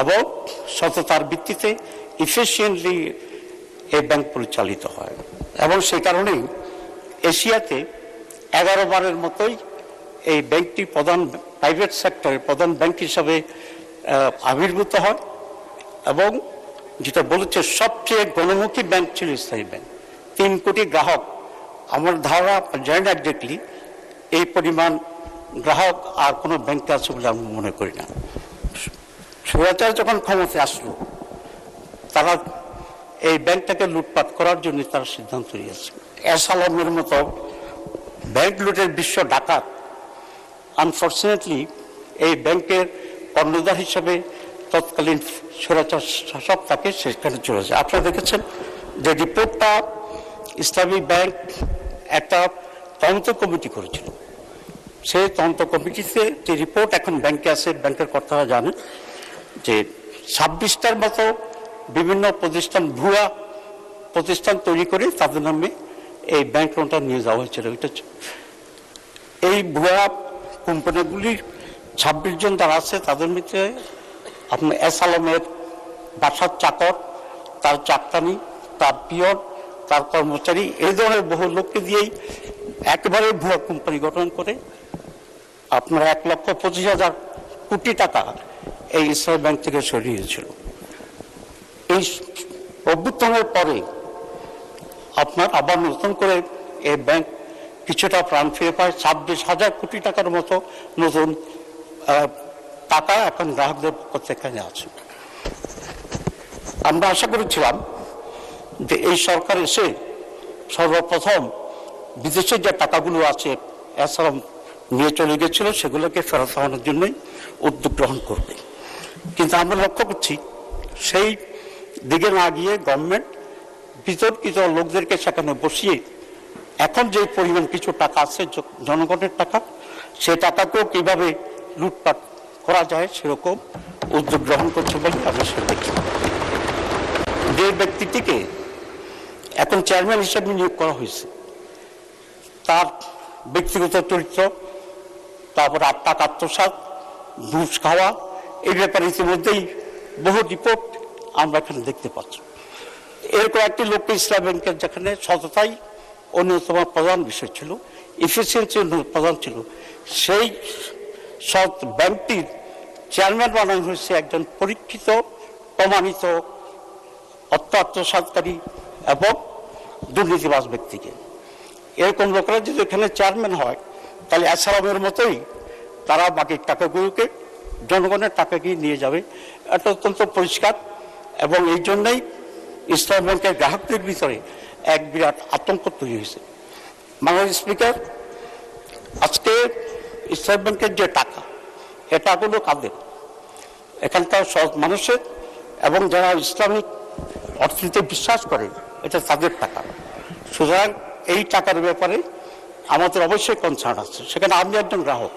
এবং সততার ভিত্তিতে ইফিসিয়েন্টলি এই ব্যাংক পরিচালিত হয়। এবং সেই কারণেই এশিয়াতে 11 বারের মতোই এই ব্যাংকটি প্রধান প্রাইভেট সেক্টরের প্রধান ব্যাংক হিসাবে আবির্ভূত হয়, এবং যেটা বলেছে সবচেয়ে গণমুখী ব্যাংক ছিল ইসলামী ব্যাংক। 3 কোটি গ্রাহক, আমার ধারণা জানি না এক্স্যাক্টলি এই পরিমাণ গ্রাহক আর কোনো ব্যাংকে আছে বলে আমি মনে করি না। স্বৈরাচার যখন ক্ষমতায় আসলো, তারা এই ব্যাংকটাকে লুটপাট করার জন্য তারা সিদ্ধান্ত নিয়েছে। এস আলমের মতো ব্যাংক লুটের বিশ্ব ডাকাত আনফর্চুনেটলি এই ব্যাংকের কর্ণধার হিসেবে তৎকালীন স্বৈরাচার শাসক তাকে সেখানে চলে যায়। আপনারা দেখেছেন যে রিপোর্টটা ইসলামী ব্যাংক একটা তদন্ত কমিটি করেছিল। সেই তদন্ত কমিটিতে যে রিপোর্ট এখন ব্যাংকে আছে, ব্যাংকের কর্তারা জানেন যে 26টার মতো বিভিন্ন প্রতিষ্ঠান, ভুয়া প্রতিষ্ঠান তৈরি করে তাদের নামে এই ব্যাংক লোনটা নিয়ে যাওয়া হয়েছিল। এই ভুয়া কোম্পানিগুলির 26 জন যারা আছে, তাদের মধ্যে আপনার এস আলমের বাসার চাকর, তার চাকরানি, তার পিয়ন, তার কর্মচারী, এই ধরনের বহু লোককে দিয়েই একেবারে ভুয়া কোম্পানি গঠন করে আপনার 1,25,000 কোটি টাকা এই ইসলামী ব্যাংক থেকে সরিয়েছিল। এই অভ্যুত্থানের পরে আপনার আবার নতুন করে এই ব্যাংক কিছুটা প্রাণ ফিরে পায়। 26,000 কোটি টাকার মতো নতুন টাকা এখন গ্রাহকদের পক্ষ থেকে আছে। আমরা আশা করেছিলাম যে এই সরকার এসে সর্বপ্রথম বিদেশের যে টাকাগুলো আছে এছাড়া নিয়ে চলে গেছিল, সেগুলোকে ফেরত আনার জন্যই উদ্যোগ গ্রহণ করবে। কিন্তু আমরা লক্ষ্য করছি সেই দিকে না গিয়ে গভর্নমেন্ট বিতর্কিত লোকদেরকে সেখানে বসিয়ে এখন যে পরিমাণ কিছু টাকা আছে জনগণের টাকা, সেই টাকাকেও কিভাবে লুটপাট করা যায় সেরকম উদ্যোগ গ্রহণ করছে বলে আমরা সেটা দেখি। যে ব্যক্তিটিকে এখন চেয়ারম্যান হিসেবে নিয়োগ করা হয়েছে, তার ব্যক্তিগত চরিত্র, তারপর টাকা আত্মসাৎ, ঘুষ খাওয়া, এই ব্যাপারে ইতিমধ্যেই বহু রিপোর্ট আমরা এখানে দেখতে পাচ্ছি। এরকম একটি লোককে ইসলাম ব্যাংকের যেখানে সততাই অন্যতম প্রধান বিষয় ছিল, ইফিসিয়েন্সি প্রধান ছিল, সেই সৎ ব্যাংকটির চেয়ারম্যান বানানো হয়েছে একজন পরীক্ষিত, প্রমাণিত অর্থ আত্মসাৎকারী এবং দুর্নীতিবাজ ব্যক্তিকে। এরকম লোকেরা যদি এখানে চেয়ারম্যান হয়, তাহলে আসালামের মতোই তারা বাকি টাকাগুলোকে, জনগণের টাকাকে নিয়ে যাবে। এটা অত্যন্ত পরিষ্কার, এবং এই জন্যই ইসলাম ব্যাংকের গ্রাহকদের ভিতরে এক বিরাট আতঙ্ক তৈরি হয়েছে। মাননীয় স্পিকার, আজকে ইসলাম ব্যাংকের যে টাকা, এ টাকাগুলো কাদের? এখানকার সৎ মানুষের এবং যারা ইসলামিক অর্থনীতিতে বিশ্বাস করে, এটা তাদের টাকা। সুতরাং এই টাকার ব্যাপারে আমাদের অবশ্যই কনসার্ন আছে। সেখানে আমি একজন গ্রাহক,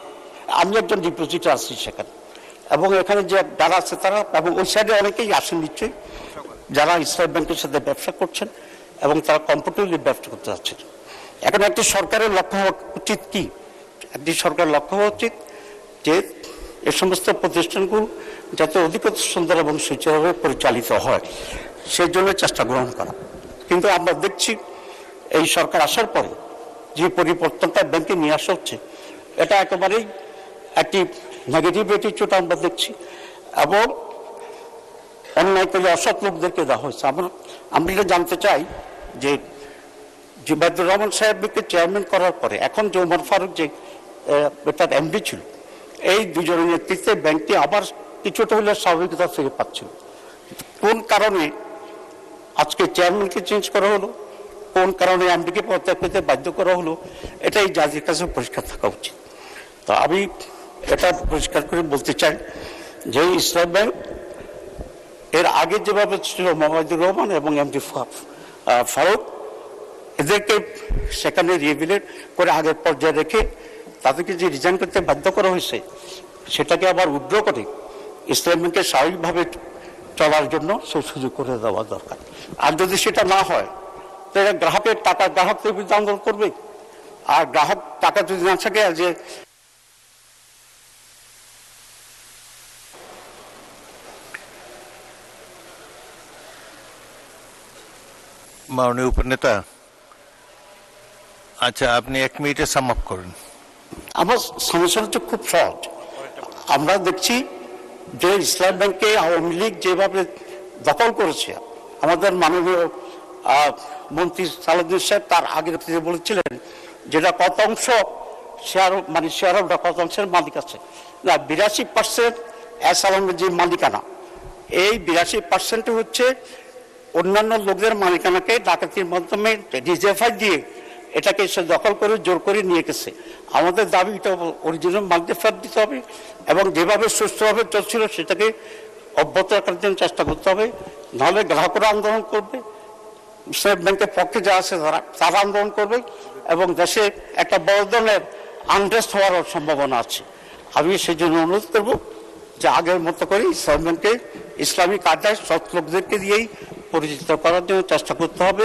আমি একজন ডিপোজিটর আছি সেখানে, এবং এখানে যে যারা আছে তারা, এবং ওই সাইডে অনেকেই আসেন নিশ্চয়ই, যারা ইসলাম ব্যাংকের সাথে ব্যবসা করছেন এবং তারা কমফোর্টেবলি ব্যবসা করতে যাচ্ছেন। এখন একটি সরকারের লক্ষ্য হওয়া উচিত কি? একটি সরকারের লক্ষ্য হওয়া উচিত যে এই সমস্ত প্রতিষ্ঠানগুলো যাতে অধিকতর সুন্দর এবং সুচারুভাবে পরিচালিত হয় সেই জন্য চেষ্টা গ্রহণ করা। কিন্তু আমরা দেখছি এই সরকার আসার পরে যে পরিবর্তনটা ব্যাংকে নিয়ে আসা হচ্ছে, এটা একেবারেই একটি নেগেটিভ অ্যাটিটিউড আমরা দেখছি, এবং অন্যায় করে অসৎ লোকদেরকে দেওয়া হয়েছে। আমরা এটা জানতে চাই যে জুবাইদুর রহমান সাহেবকে চেয়ারম্যান করার পরে এখন যে ওমর ফারুক যে তার এমডি ছিল, এই দুজনের নেতৃত্বে ব্যাংকটি আবার কিছুটা হলে স্বাভাবিকতা ফিরে পাচ্ছিল। কোন কারণে আজকে চেয়ারম্যানকে চেঞ্জ করা হলো, কোন কারণে এমডিকে পদত্যাগ করতে বাধ্য করা হলো, এটাই জাজের কাছে পরিষ্কার থাকা উচিত। তো আমি এটা পরিষ্কার করে বলতে চাই যে ইসলাম ব্যাংক এর আগে যেভাবে ছিল মোহাম্মদুর রহমান এবং এমডি ফারুক, এদেরকে সেখানে রিহেবিলিট করে আগের পর্যায়ে রেখে তাদেরকে যে রিজাইন করতে বাধ্য করা হয়েছে সেটাকে আবার উইথড্র করে ইসলাম ব্যাংকে স্বাভাবিকভাবে চলার জন্য সেই সুযোগ করে দেওয়া দরকার। আর যদি সেটা না হয় তাহলে গ্রাহকের টাকা গ্রাহকদের বিরুদ্ধে আন্দোলন করবে, আর গ্রাহক টাকা যদি না থাকে যে মাননীয় উপনেতা, আচ্ছা আপনি 1 মিনিটে সাম আপ করেন। আমার সমস্যাটা খুব সহজ। আমরা দেখছি যে ইসলাম ব্যাংকে আওয়ামী লীগ যেভাবে দখল করেছে, আমাদের মাননীয় মন্ত্রী সালাউদ্দিন সাহেব তার আগের বলেছিলেন যেটা কত অংশ শেয়ার, মানে শেয়ার হোল্ডার কত অংশের মালিক আছে না, 82% এস আলমের যে মালিকানা, এই 82% হচ্ছে অন্যান্য লোকদের মালিকানাকে ডাকাতির মাধ্যমে ডিজেফাই দিয়ে এটাকে সে দখল করে জোর করে নিয়ে গেছে। আমাদের দাবি এটা অরিজিনাল মালিকদের ফেরত দিতে হবে, এবং যেভাবে সুস্থভাবে চলছিল সেটাকে অব্যাহত রাখার জন্য চেষ্টা করতে হবে। নাহলে গ্রাহকরা আন্দোলন করবে, ইসলাম ব্যাংকের পক্ষে যা আছে তারা আন্দোলন করবে, এবং দেশে একটা বড় ধরনের আনরেস্ট হওয়ার সম্ভাবনা আছে। আমি সেই জন্য অনুরোধ করব যে আগের মতো করে ইসলাম ব্যাংকে ইসলামী কায়দায় সৎ লোকদেরকে দিয়েই পরিচিত করার জন্য চেষ্টা করতে হবে,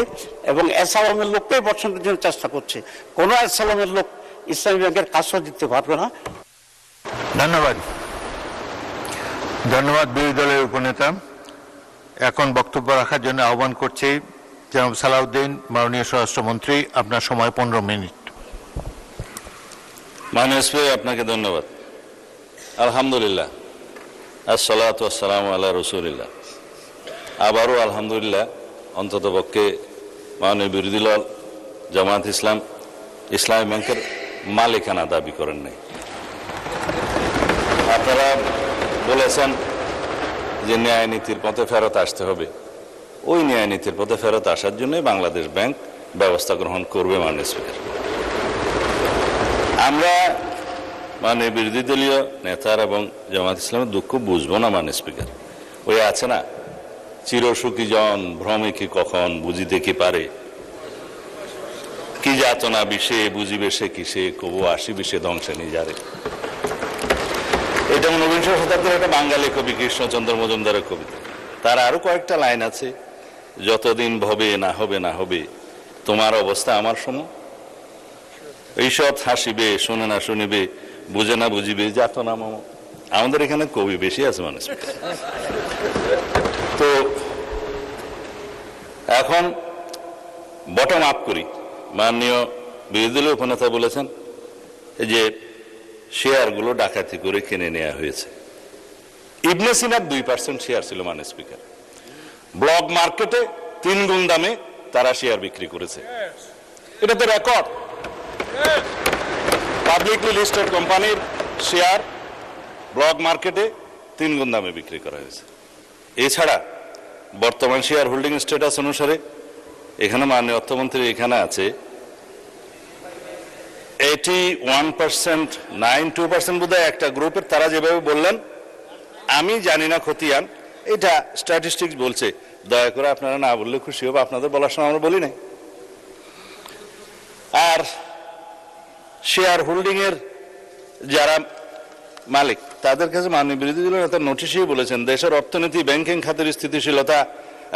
এবং এসালামের লোককেই বসানোর জন্য চেষ্টা করছে। কোনো এসালামের লোক ইসলামী ব্যাংকের কাজও দিতে পারবে না। ধন্যবাদ। ধন্যবাদ বিরোধী দলের উপনেতা। এখন বক্তব্য রাখার জন্য আহ্বান করছি জনাব সালাউদ্দিন, মাননীয় স্বরাষ্ট্রমন্ত্রী, আপনার সময় 15 মিনিট। মাননীয় স্পিকার, আপনাকে ধন্যবাদ। আলহামদুলিল্লাহ, আসসালাতু ওয়াসসালামু আলা রাসূলিল্লাহ। আবারও আলহামদুলিল্লাহ, অন্তত পক্ষে মাননীয় বিরোধী দল জামায়াত ইসলাম ইসলামী ব্যাংকের মালিকানা দাবি করেন নাই। আপনারা বলেছেন যে ন্যায় নীতির পথে ফেরত আসতে হবে, ওই ন্যায় নীতির পথে ফেরত আসার জন্যই বাংলাদেশ ব্যাংক ব্যবস্থা গ্রহণ করবে। মাননীয় স্পিকার, আমরা মানে বিরোধী দলীয় নেতার এবং জামায়াত ইসলামের দুঃখ বুঝবো না। মাননীয় স্পিকার, ওই আছে না, চিরসুখী জন ভ্রমে কি কখন বুঝিতে কি পারে, কি যাতনা বিষে বুঝিবে সে কিসে, কবু আসিবে সে ধ্বংসে নিজারে। এটা 19বিংশ শতাব্দীর একটা বাঙালি কবি কৃষ্ণচন্দ্র মজুমদারের কবিতা। তার আরো কয়েকটা লাইন আছে, যতদিন ভবে না হবে না হবে তোমার অবস্থা আমার সম, ঈষৎ হাসিবে শোনে না শুনিবে, বুঝে না বুঝিবে যাতনা মম। আমাদের এখানে কবি বেশি আছে মানুষ। তো এখন বটম আপ করি। মাননীয় বিরোধী দলীয় উপনেতা বলেছেন যে শেয়ারগুলো ডাকাতি করে কিনে নেওয়া হয়েছে। ইবনে সিনার 2% শেয়ার ছিল। মাননীয় স্পিকার, ব্লক মার্কেটে 3 গুণ দামে তারা শেয়ার বিক্রি করেছে। এটা তো রেকর্ড। পাবলিকলি লিস্টেড কোম্পানির শেয়ার ব্লক মার্কেটে 3 গুণ দামে বিক্রি করা হয়েছে। এছাড়া বর্তমান শেয়ার হোল্ডিং স্ট্যাটাস অনুসারে এখানে মাননীয় অর্থমন্ত্রী এখানে আছে 81%, 92% বোধহয় একটা গ্রুপের, তারা যেভাবে বললেন আমি জানি না খতিয়ান, এটা স্ট্যাটিস্টিক্স বলছে। দয়া করে আপনারা না বললে খুশি হবো, আপনাদের বলার সময় আমরা বলি নাই। আর শেয়ার হোল্ডিং এর যারা মালিক, তাদের কাছে মাননীয় বিরোধী দলের নেতা নোটিশেই বলেছেন দেশের অর্থনীতি, ব্যাংকিং খাতের স্থিতিশীলতা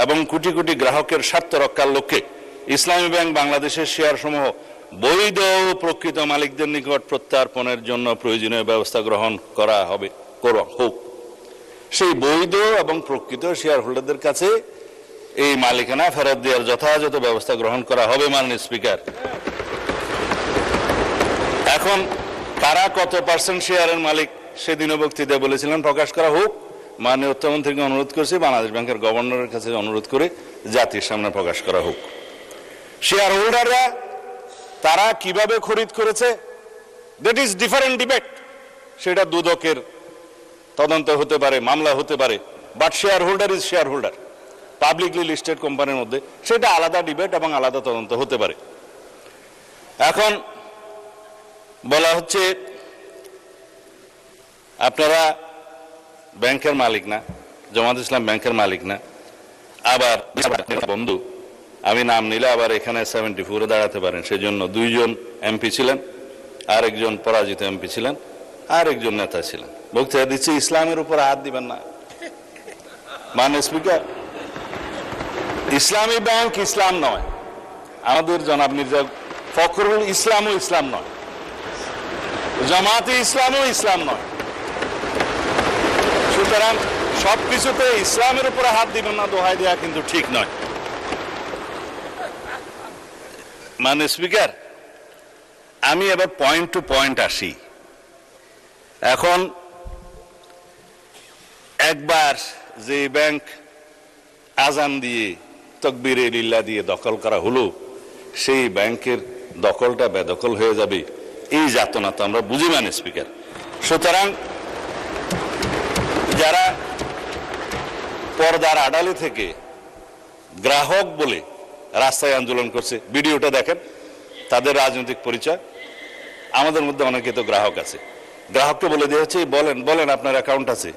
এবং কোটি কোটি গ্রাহকের স্বার্থ রক্ষার লক্ষ্যে ইসলামী ব্যাংক বাংলাদেশের শেয়ার সমূহ বৈধ ও প্রকৃত মালিকদের নিকট প্রত্যার্পণের জন্য প্রয়োজনীয় ব্যবস্থা গ্রহণ করা হোক। সেই বৈধ এবং প্রকৃত শেয়ার হোল্ডারদের কাছে এই মালিকানা ফেরত দেওয়ার যথাযথ ব্যবস্থা গ্রহণ করা হবে মাননীয় স্পিকার। এখন কারা কত পার্সেন্ট শেয়ারের মালিক সেদিনও বক্তৃতায় বলেছিলেন প্রকাশ করা হোক। মাননীয় অর্থমন্ত্রীকে অনুরোধ করেছি, বাংলাদেশ ব্যাংকের গভর্নরের কাছে অনুরোধ করে জাতির সামনে প্রকাশ করা হোক। শেয়ার হোল্ডাররা তারা কিভাবে খরিদ করেছে, দ্যাট ইজ ডিফারেন্ট ডিবেট। সেটা দুদকের তদন্ত হতে পারে, মামলা হতে পারে, but share holder is share holder. Publicly listed কোম্পানির মধ্যে সেটা আলাদা ডিবেট এবং আলাদা তদন্ত হতে পারে। এখন বলা হচ্ছে আপনারা ব্যাংকের মালিক না, জামাত ইসলাম ব্যাংকের মালিক না। আবার বন্ধু, আমি নাম নিলে আবার এখানে 74 দাঁড়াতে পারেন, সেজন্য 2 জন এমপি ছিলেন, আর একজন পরাজিত এমপি ছিলেন, আর একজন নেতা ছিলেন। বক্তৃতা দিচ্ছে ইসলামের উপর হাত দিবেন না। মাননীয় স্পিকার, ইসলামী ব্যাংক ইসলাম নয়, আমাদের জনাব মির্জা ফখরুল ইসলামও ইসলাম নয়, জামাতে ইসলামও ইসলাম নয়। সুতরাং সবকিছুতে ইসলামের উপরে হাত দিবেন না দোহাই দেওয়া কিন্তু ঠিক নয়। মানে স্পিকার, আমি এবার পয়েন্ট টু পয়েন্ট আসি। এখন একবার যে ব্যাংক আজান দিয়ে তকবীরে লিল্লাহ দিয়ে দখল করা হলো, সেই ব্যাংকের দখলটা বেদখল হয়ে যাবে, এই যাতনা তো আমরা বুঝি মানে স্পিকার। সুতরাং যারা পর্দার আড়ালে থেকে গ্রাহক বলে রাস্তায় আন্দোলন করছে, ভিডিওটা দেখেন, তাদের রাজনৈতিক পরিচয়। আমাদের মধ্যে অনেকে তো গ্রাহক আছে, গ্রাহককে বলে দেওয়া হচ্ছে বলেন বলেন আপনার অ্যাকাউন্ট আছে,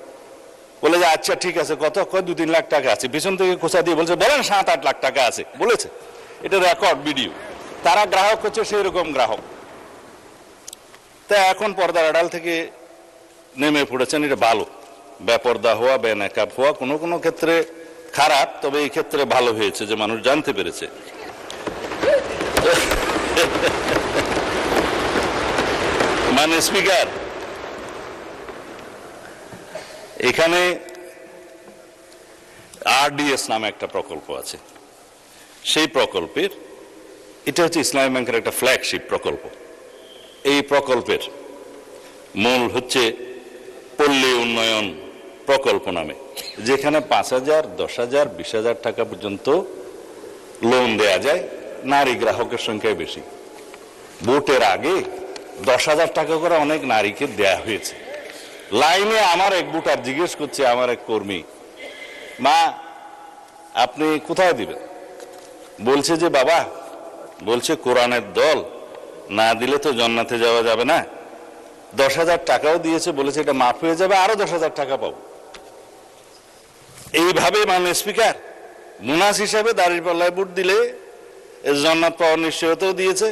বলে যে আচ্ছা ঠিক আছে, কত, 2-3 লাখ টাকা আছে, পিছন থেকে খোঁচা দিয়ে বলছে বলেন 7-8 লাখ টাকা আছে বলেছে, এটা রেকর্ড ভিডিও। তারা গ্রাহক হচ্ছে সেই রকম গ্রাহক। তা এখন পর্দার আড়াল থেকে নেমে পড়েছেন, এটা ভালো। বেপর্দা হওয়া, বেনাকাব হওয়া কোনো কোনো ক্ষেত্রে খারাপ, তবে এই ক্ষেত্রে ভালো হয়েছে যে মানুষ জানতে পেরেছে। মানে স্পিকার, এখানে আরডিএস নামে একটা প্রকল্প আছে। সেই প্রকল্পের, এটা হচ্ছে ইসলামী ব্যাংকের একটা ফ্ল্যাগশিপ প্রকল্প। এই প্রকল্পের মূল হচ্ছে পল্লী উন্নয়ন প্রকল্প নামে, যেখানে 5,000, 10,000, 20,000 টাকা পর্যন্ত লোন দেয়া যায়। নারী গ্রাহকের সংখ্যায় বেশি। ভোটের আগে 10,000 টাকা করে অনেক নারীকে দেয়া হয়েছে। লাইনে আমার এক ভোটার জিজ্ঞেস করছে, আমার এক কর্মী, মা আপনি কোথায় দিবেন? বলছে যে বাবা, বলছে কোরআনের দল না দিলে তো জান্নাতে যাওয়া যাবে না, 10,000 টাকাও দিয়েছে, বলেছে এটা মাফ হয়ে যাবে, আরো 10,000 টাকা পাবো। এইভাবে মাননীয় স্পিকার মুনাস হিসাবে দাঁড়িপাল্লায় ভোট দিলে জান্নাত পাওয়ার নিশ্চয়তাও দিয়েছে।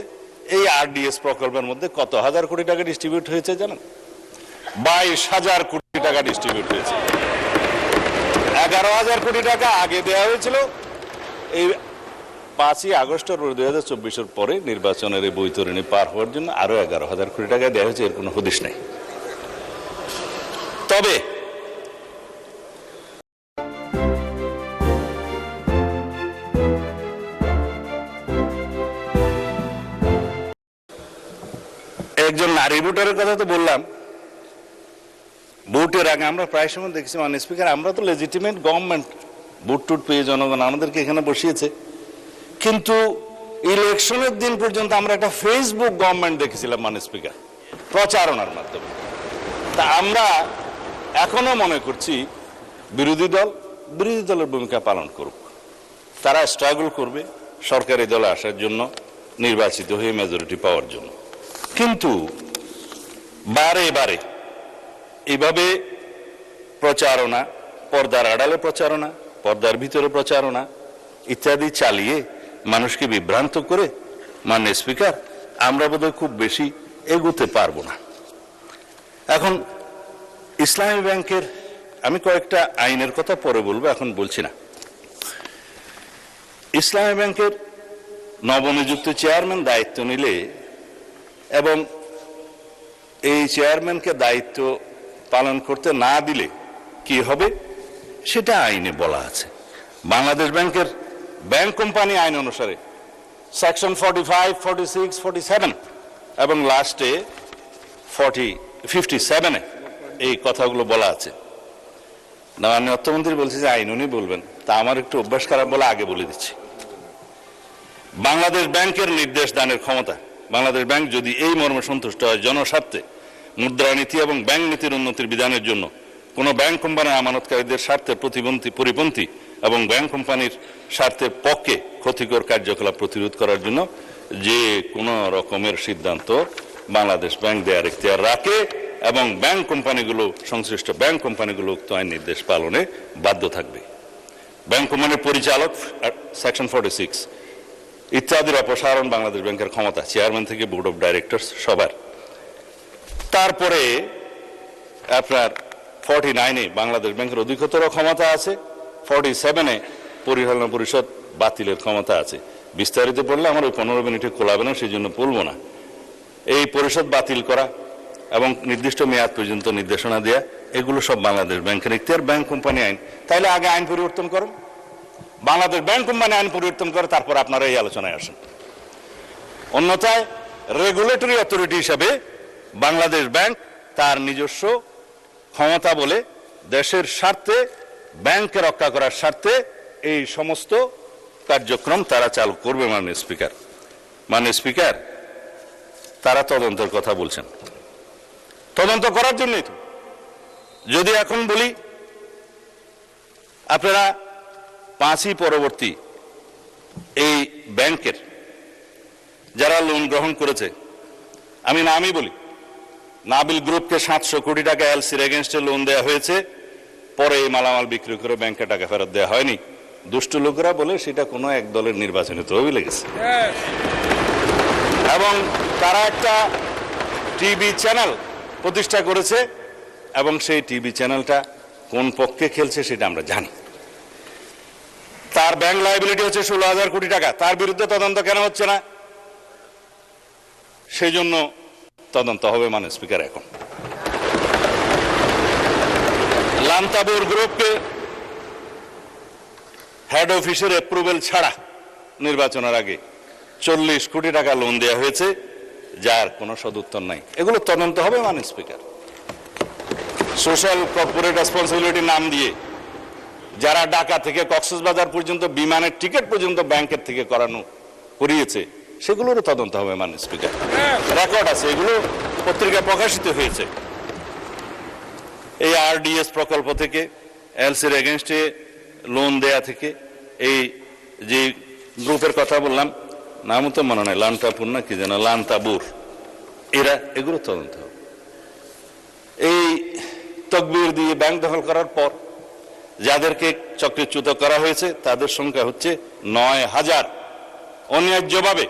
এই আরডিএস প্রকল্পের মধ্যে কত হাজার কোটি টাকা ডিস্ট্রিবিউট হয়েছে জানেন? 22,000 কোটি টাকা ডিস্ট্রিবিউট হয়েছে। 11,000 কোটি টাকা আগে দেওয়া হয়েছিল। এই 5ই আগস্ট 2024 পরে নির্বাচনের এই বৈতরণী পার হওয়ার জন্য আরো 11,000 কোটি টাকা দেওয়া হয়েছে, এর কোনো হদিশ নেই। তবে একজন নারী ভোটারের কথা তো বললাম। ভোটের আগে আমরা প্রায় সময় দেখছি মাননীয় স্পিকার, আমরা তো লেজিটিমেট গভর্নমেন্ট, ভোট টুট পেয়ে জনগণ আমাদেরকে এখানে বসিয়েছে, কিন্তু ইলেকশনের দিন পর্যন্ত আমরা একটা ফেসবুক গভর্নমেন্ট দেখেছিলাম মাননীয় স্পিকার, প্রচারণার মাধ্যমে। তা আমরা এখনো মনে করছি বিরোধী দলের ভূমিকা পালন করুক, তারা স্ট্রাগল করবে সরকারি দলে আসার জন্য, নির্বাচিত হয়ে মেজরিটি পাওয়ার জন্য। কিন্তু বারে বারে এইভাবে প্রচারণা, পর্দার আড়ালে প্রচারণা, পর্দার ভিতরে প্রচারণা ইত্যাদি চালিয়ে মানুষকে বিভ্রান্ত করে মাননীয় স্পিকার আমরা বোধহয় খুব বেশি এগোতে পারবো না। এখন ইসলামী ব্যাংকের আমি কয়েকটা আইনের কথা পরে বলবো, এখন বলছি না। ইসলামী ব্যাংকের নবনিযুক্ত চেয়ারম্যান দায়িত্ব নিলে এবং এই চেয়ারম্যানকে দায়িত্ব পালন করতে না দিলে কি হবে সেটা আইনে বলা আছে। বাংলাদেশ ব্যাংকের ব্যাংক কোম্পানি আইন অনুসারে সেকশন 45, 46, 47 এবং লাস্টে 57-এ এই কথাগুলো বলা আছে। না, আমি অর্থমন্ত্রী বলছি যে আইন উনি বলবেন, তা আমার একটু অভ্যাস খারাপ বলে আগে বলে দিচ্ছি। বাংলাদেশ ব্যাংকের নির্দেশ দানের ক্ষমতা, বাংলাদেশ ব্যাংক যদি এই মর্মে সন্তুষ্ট হয় জনস্বার্থে মুদ্রানীতি এবং ব্যাংক নীতির উন্নতির বিধানের জন্য কোন ব্যাংক কোম্পানির আমানতকারীদের স্বার্থের পরিপন্থী এবং ব্যাংক কোম্পানির স্বার্থের পক্ষে ক্ষতিকর কার্যকলাপ প্রতিরোধ করার জন্য যে কোনো রকমের সিদ্ধান্ত বাংলাদেশ ব্যাংক দেওয়ার এখতিয়ার রাখে এবং ব্যাংক কোম্পানিগুলো সংশ্লিষ্ট ব্যাংক কোম্পানিগুলো উক্ত আইন নির্দেশ পালনে বাধ্য থাকবে। ব্যাংক কোম্পানির পরিচালক সেকশন 46 ইত্যাদির অপসারণ বাংলাদেশ ব্যাংকের ক্ষমতা, চেয়ারম্যান থেকে বোর্ড অফ ডাইরেক্টরস সবার। তারপরে আপনার 49-এ বাংলাদেশ ব্যাংকের অধিকতর ক্ষমতা আছে, 47-এ পরিচালনা পরিষদ বাতিলের ক্ষমতা আছে। বিস্তারিত পড়লে আমার ওই 15 মিনিটে কোলাবে না, সেই জন্য বলবো না। এই পরিষদ বাতিল করা এবং নির্দিষ্ট মেয়াদ পর্যন্ত নির্দেশনা দেয়া, এগুলো সব বাংলাদেশ ব্যাংকের এখতিয়ার। ব্যাংক কোম্পানি আইন, তাইলে আগে আইন পরিবর্তন করুন, বাংলাদেশ ব্যাংক কোম্পানি আইন পরিবর্তন করে তারপর আপনারা এই আলোচনায় আসেন। অন্যথায় রেগুলেটরি অথরিটি হিসাবে বাংলাদেশ ব্যাংক তার নিজস্ব ক্ষমতা বলে দেশের স্বার্থে ব্যাংককে রক্ষা করার স্বার্থে এই সমস্ত কার্যক্রম তারা চালু করবে। মাননীয় স্পিকার, তারা তদন্তের কথা বলছেন, তদন্ত করার জন্যই তো। যদি এখন বলি আপনারা 5ই পরবর্তী এই ব্যাংকের যারা লোন গ্রহণ করেছে, আমি নামই বলি, নাবিল গ্রুপকে 700 কোটি টাকা এলসির এগেনস্টে লোন দেওয়া হয়েছে, পরে এই মালামাল বিক্রি করে ব্যাংকে টাকা ফেরত দেওয়া হয়নি। দুষ্ট লোকেরা বলে সেটা কোনো এক দলের নির্বাচনী তহবিলে গেছে। এবং তারা একটা টিভি চ্যানেল প্রতিষ্ঠা করেছে এবং সেই টিভি চ্যানেলটা কোন পক্ষে খেলছে সেটা আমরা জানি। তার ব্যাংক লায়াবিলিটি হচ্ছে 16,000 কোটি টাকা, তার বিরুদ্ধে তদন্ত কেন হচ্ছে না? সেই জন্য তদন্ত হবে মাননীয় স্পিকার। এখন লান্তাবুর গ্রুপকে হেড অফিসের অ্যাপ্রুভেল ছাড়া নির্বাচনের আগে 40 কোটি টাকা লোন দেওয়া হয়েছে, যার কোনো সদুত্তর নাই। এগুলো তদন্ত হবে মাননীয় স্পিকার। সোশ্যাল কর্পোরেট রেসপন্সিবিলিটি নাম দিয়ে যারা ঢাকা থেকে কক্সবাজার পর্যন্ত বিমানের টিকিট পর্যন্ত ব্যাংকের থেকে করিয়েছে, সেগুলোরও তদন্ত হবে মাননীয় স্পিকার। রেকর্ড আছে, এগুলো পত্রিকায় প্রকাশিত হয়েছে। এই আরডিএস প্রকল্প থেকে এলসির এগেনস্টে লোন দেয়া থেকে এই যে গ্রুপের কথা বললাম, নামও তো মনে নাই, লান্তাপুর না কি যেন, লান্তাবুর, এগুলো তদন্ত হবে। এই তকবির দিয়ে ব্যাংক দখল করার পর যাদেরকে চক্রচ্যুত করা হয়েছে তাদের সংখ্যা হচ্ছে 9,000। অন্যায্যভাবে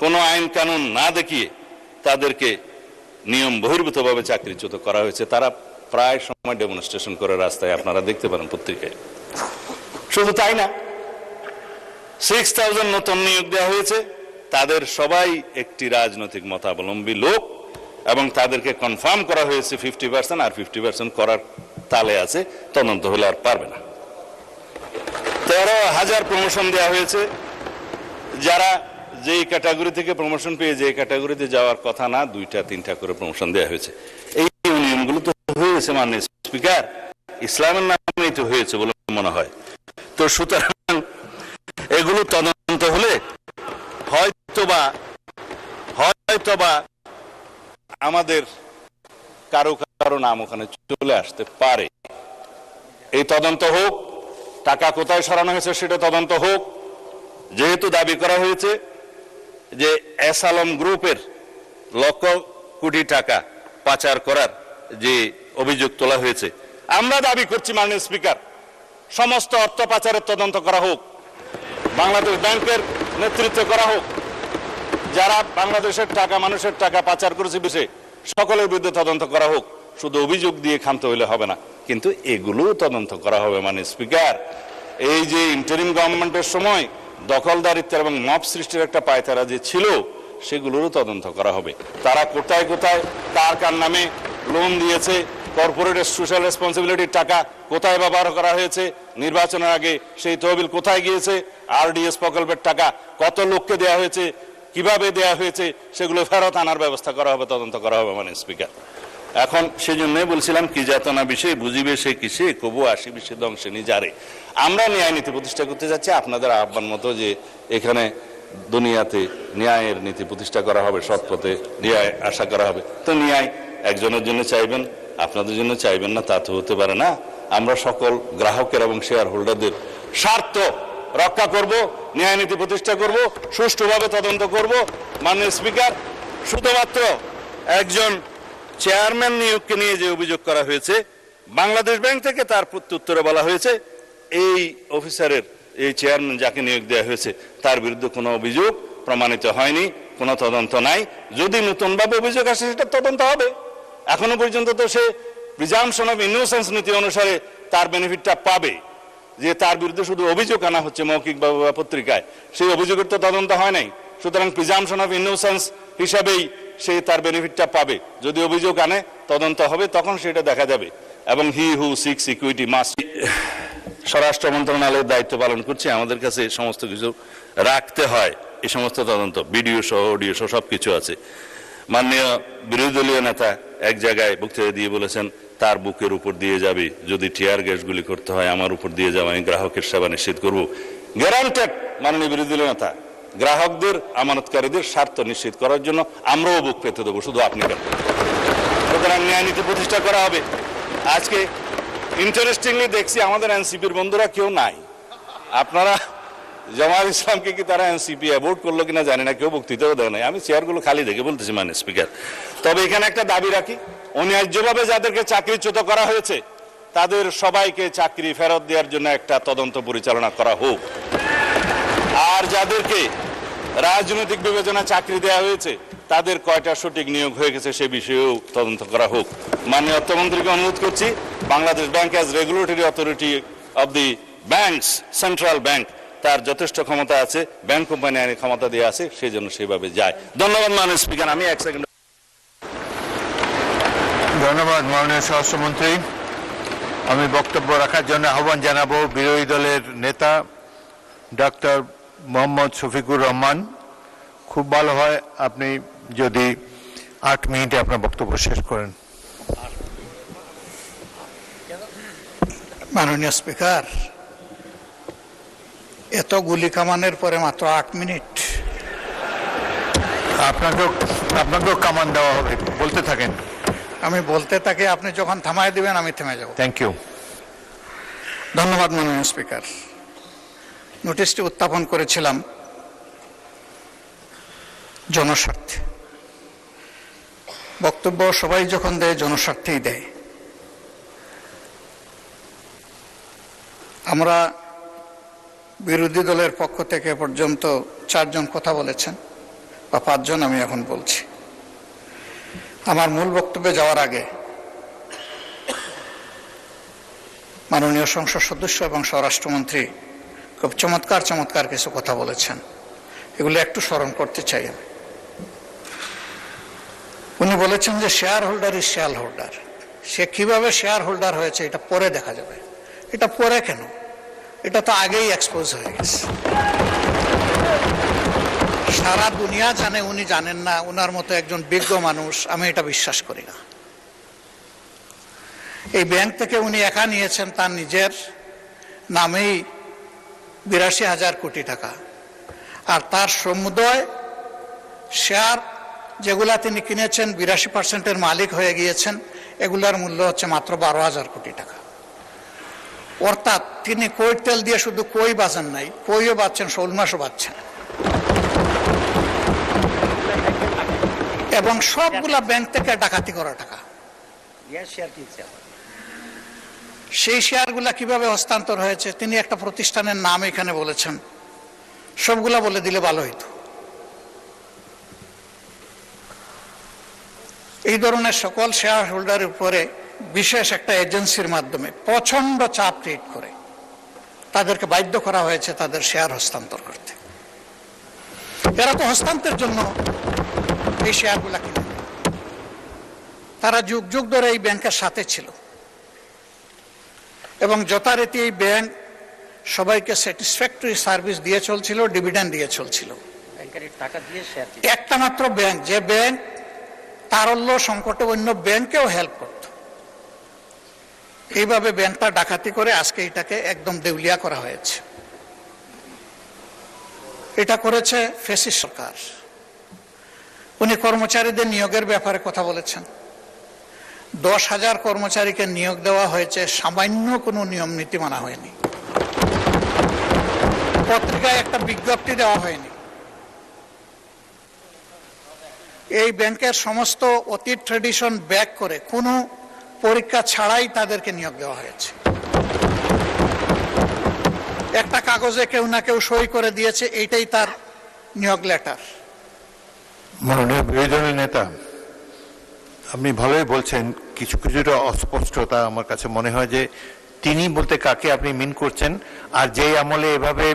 কোনো আইন কানুন না দেখিয়ে তাদেরকে নিয়ম বহির্ভূতভাবে চাকরিচ্যুত করা হয়েছে। তারা প্রায় সময় ডেমনস্ট্রেশন করে রাস্তায়, আপনারা দেখতে পারেন পত্রিকায়। শুধু তাই না, 6,000 নতুন নিয়োগ দেওয়া হয়েছে, তাদের সবাই একটি রাজনৈতিক মতাবলম্বী লোক এবং তাদেরকে কনফার্ম করা হয়েছে 50% আর 50% করার তালে আছে, তদন্ত হলে আর পারবে না। 13,000 প্রমোশন দেওয়া হয়েছে, যারা যেই ক্যাটাগরি থেকে প্রমোশন পেয়ে যে ক্যাটাগরিতে যাওয়ার কথা না, 2টা-3টা করে প্রমোশন দেওয়া হয়েছে। এই নিয়মগুলো তো হয়েছে মাননীয় স্পিকার, ইসলামের নামেই তো হয়েছে বলে মনে হয়। তো সুতরাং এগুলো তদন্ত হলে হয়তোবা আমাদের কারো নাম ওখানে চলে আসতে পারে। এই তদন্ত হোক, টাকা কোথায় সরানো হয়েছে সেটা তদন্ত হোক। যেহেতু দাবি করা হয়েছে যে এস আলম গ্রুপের লক্ষ কোটি টাকা পাচার করার যে অভিযোগ তোলা হয়েছে, আমরা দাবি করছি মাননীয় স্পিকার, সমস্ত অর্থ পাচারের তদন্ত করা হোক, বাংলাদেশ ব্যাংকের নেতৃত্বে করা হোক। যারা বাংলাদেশের টাকা, মানুষের টাকা পাচার করেছে বিষয়ে সকলের বিরুদ্ধে তদন্ত করা হোক। শুধু অভিযোগ দিয়ে ক্ষান্ত হইলে হবে না, কিন্তু এগুলোও তদন্ত করা হবে। মানে স্পিকার, এই যে ইন্টারিম গভর্নমেন্টের সময় দখলদারিত্ব এবং মব সৃষ্টির একটা পায়তারা যে ছিল, সেগুলোরও তদন্ত করা হবে। তারা কোথায় কোথায় কার কার নামে লোন দিয়েছে, কর্পোরেট সোশ্যাল রেসপন্সিবিলিটির টাকা কোথায় ব্যবহার করা হয়েছে, নির্বাচনের আগে সেই তহবিল কোথায় গিয়েছে, RDS প্রকল্পের টাকা কত লোককে দেওয়া হয়েছে, কিভাবে দেওয়া হয়েছে, সেগুলো ফেরত আনার ব্যবস্থা করা হবে, তদন্ত করা হবে। মানে স্পিকার, এখন সেজন্যই বলছিলাম কি যাতনা বিষয়ে বুঝিবে সে কিসে, কবু আসি বিষে দংশে নিজারে। আমরা ন্যায় নীতি প্রতিষ্ঠা করতে যাচ্ছি আপনাদের আহ্বান মতো, যে এখানে দুনিয়াতে ন্যায়ের নীতি প্রতিষ্ঠা করা হবে, সৎ পথে ন্যায় আশা করা হবে। তো ন্যায় একজনের জন্য চাইবেন, আপনাদের জন্য চাইবেন না, তা তো হতে পারে না। আমরা সকল গ্রাহকের এবং শেয়ার হোল্ডারদের স্বার্থ রক্ষা করব, ন্যায় নীতি প্রতিষ্ঠা করব, সুষ্ঠুভাবে তদন্ত করব। মাননীয় স্পিকার, শুধুমাত্র একজন চেয়ারম্যান নিয়োগকে নিয়ে যে অভিযোগ করা হয়েছে, বাংলাদেশ ব্যাংক থেকে তার প্রত্যুত্তরে বলা হয়েছে এই অফিসারের, এই চেয়ারম্যান যাকে নিয়োগ দেওয়া হয়েছে, তার বিরুদ্ধে কোনো অভিযোগ প্রমাণিত হয়নি, কোনো তদন্ত নাই। যদি নতুনভাবে অভিযোগ আসে সেটা তদন্ত হবে। এখনো পর্যন্ত তো সে প্রিজাম্পশন অফ ইনোসেন্স নীতি অনুসারে তার বেনিফিটটা পাবে, যে তার বিরুদ্ধে শুধু অভিযোগ আনা হচ্ছে মৌখিকভাবে বা পত্রিকায়, সেই অভিযোগের তো তদন্ত হয় নাই। সুতরাং প্রিজাম্পশন অফ ইনোসেন্স হিসাবেই সে তার বেনিফিটটা পাবে। যদি অভিযোগ আনে, তদন্ত হবে, তখন সেটা দেখা যাবে। এবং হি হু সিক্স ইকুইটি মাস্ট। স্বরাষ্ট্র মন্ত্রণালয়ের দায়িত্ব পালন করছে, আমাদের কাছে সমস্ত কিছু রাখতে হয়, এই সমস্ত তদন্ত ভিডিও সহ অডিও সহ সব কিছু আছে। মাননীয় বিরোধী দলীয় নেতা এক জায়গায় বক্তৃতা দিয়ে বলেছেন তার বুকের উপর দিয়ে যাবে, যদি টিয়ার গ্যাসগুলি করতে হয় আমার উপর দিয়ে যাবে, আমি গ্রাহকের সেবা নিশ্চিত করব। গ্যারান্টেড মাননীয় বিরোধী দলীয় নেতা, গ্রাহকদের আমানতকারীদের স্বার্থ নিশ্চিত করার জন্য আমরাও বুক পেতে দেবো, শুধু আপনি কেন। সুতরাং ন্যায় নীতি প্রতিষ্ঠা করা হবে। আজকে ইন্টারেস্টিংলি দেখছি আমাদের এনসিপির বন্ধুরা কেউ নাই। আপনারা জামাত ইসলামকে কি তারা এনসিপি অ্যাভোট করলো কিনা জানি না, কেউ বক্তৃতাও দেয় নাই। আমি চেয়ারগুলো খালি দেখে বলতেছি মানে স্পিকার। তবে এখানে একটা দাবি রাখি, অন্যায্যভাবে যাদেরকে চাকরিচ্যুত করা হয়েছে তাদের সবাইকে চাকরি ফেরত দেওয়ার জন্য একটা তদন্ত পরিচালনা করা হোক। আর যাদেরকে রাজনৈতিক বিবেচনা চাকরি দেওয়া হয়েছে তাদের কয়টা সঠিক নিয়োগ হয়ে গেছে সে বিষয়েও তদন্ত করা হোক। মাননীয় অর্থমন্ত্রীকে অনুরোধ করছি, Bangladesh bank as regulatory authority of the banks, central bank, তার যথেষ্ট ক্ষমতা আছে, ব্যাংক কোম্পানি আইনে ক্ষমতা দেওয়া আছে, সেই জন্য সেভাবে যায়। ধন্যবাদ মাননীয় স্পিকার। আমি এক সেকেন্ড। ধন্যবাদ মাননীয় স্বরাষ্ট্রমন্ত্রী। আমি বক্তব্য রাখার জন্য আহ্বান জানাবো বিরোধী দলের নেতা ডক্টর মোহাম্মদ শফিকুর রহমান। খুব ভালো হয় আপনি যদি 8 মিনিটে আপনার বক্তব্য শেষ করেন। মাননীয় স্পিকার, এত গুলি কামানের পরে মাত্র 8 মিনিট? আপনাকেও কামান দেওয়া হবে, বলতে থাকেন। আমি বলতে থাকি, আপনি যখন থামায় দিবেন আমি থেমে যাব। Thank you. ধন্যবাদ মাননীয় স্পিকার। নোটিশটি উত্থাপন করেছিলাম জনস্বার্থে। বক্তব্য সবাই যখন দেয় জনস্বার্থেই দেয়। আমরা বিরোধী দলের পক্ষ থেকে পর্যন্ত 4 জন কথা বলেছেন, বা 5 জন আমি এখন বলছি। আমার মূল বক্তব্যে যাওয়ার আগে মাননীয় সংসদ সদস্য এবং স্বরাষ্ট্রমন্ত্রী খুব চমৎকার কিছু কথা বলেছেন, এগুলো একটু স্মরণ করতে চাই আমি। উনি বলেছেন যে shareholder is shareholder. সে কিভাবে শেয়ার হোল্ডার হয়েছে এটা পরে দেখা যাবে। এটা পরে কেন? এটা তো আগেই এক্সপোজ হয়ে গেছে। সারা দুনিয়া জানে, উনি জানেন না। উনার মতো একজন বিজ্ঞ মানুষ, আমি এটা বিশ্বাস করি না। এই ব্যাংক থেকে উনি একা নিয়েছেন তার নিজের নামেই 82,000 কোটি টাকা, আর তার সমুদয় শেয়ার যেগুলা তিনি কিনেছেন 82% মালিক হয়ে গিয়েছেন, এগুলার মূল্য হচ্ছে মাত্র 12,000 কোটি টাকা। অর্থাৎ তিনি কই তেল দিয়ে শুধু কই বাঁচেন নাই, কইও বাঁচছেন, শোল মাছও বাঁচছেন, এবং সবগুলা ব্যাংক থেকে ডাকাতি করা টাকা। সেই শেয়ারগুলা কিভাবে হস্তান্তর হয়েছে তিনি একটা প্রতিষ্ঠানের নাম এখানে বলেছেন, সবগুলা বলে দিলে ভালো হইতো। এই ধরনের সকল শেয়ার হোল্ডারের উপরে বিশেষ একটা এজেন্সির মাধ্যমে প্রচন্ড চাপ ক্রিয়েট করে তাদেরকে বাধ্য করা হয়েছে তাদের শেয়ার হস্তান্তর করতে। এরা তো হস্তান্তরের জন্য এই শেয়ারগুলা কিনে, তারা যুগ যুগ ধরে এই ব্যাংকের সাথে ছিল এবং যথারীতি এই ব্যাংক সবাইকে স্যাটিসফ্যাক্টরি সার্ভিস দিয়ে চলছিল, ডিভিডেন্ড দিয়ে চলছিল। একটা মাত্র ব্যাংক, যে ব্যাংক তারল্য সংকটে অন্য ব্যাংকেও হেল্প করত, এইভাবে ব্যাংকটা ডাকাতি করে আজকে এটাকে একদম দেউলিয়া করা হয়েছে। এটা করেছে ফ্যাসিস্ট সরকার। উনি কর্মচারীদের নিয়োগের ব্যাপারে কথা বলেছেন। 10,000 কর্মচারীকে নিয়োগ দেওয়া হয়েছে, সামান্য কোনো নিয়ম নীতি মানা হয়নি, পত্রিকায় একটা বিজ্ঞপ্তি দেওয়া হয়নি। এই ব্যাংকের সমস্ত অতীত ট্রেডিশন ব্যাক করে কোনো পরীক্ষা ছাড়াই তাদেরকে নিয়োগ দেওয়া হয়েছে। একটা কাগজে কেউ না কেউ সই করে দিয়েছে, এইটাই তার নিয়োগ লেটার। মাননীয় বিরোধী দলের নেতা, আপনি ভালোই বলছেন, কিছু কিছুটা অস্পষ্টতা আমার কাছে মনে হয় যে তিনি বলতে কাকে আপনি মিন করছেন, আর যেই আমলে এভাবে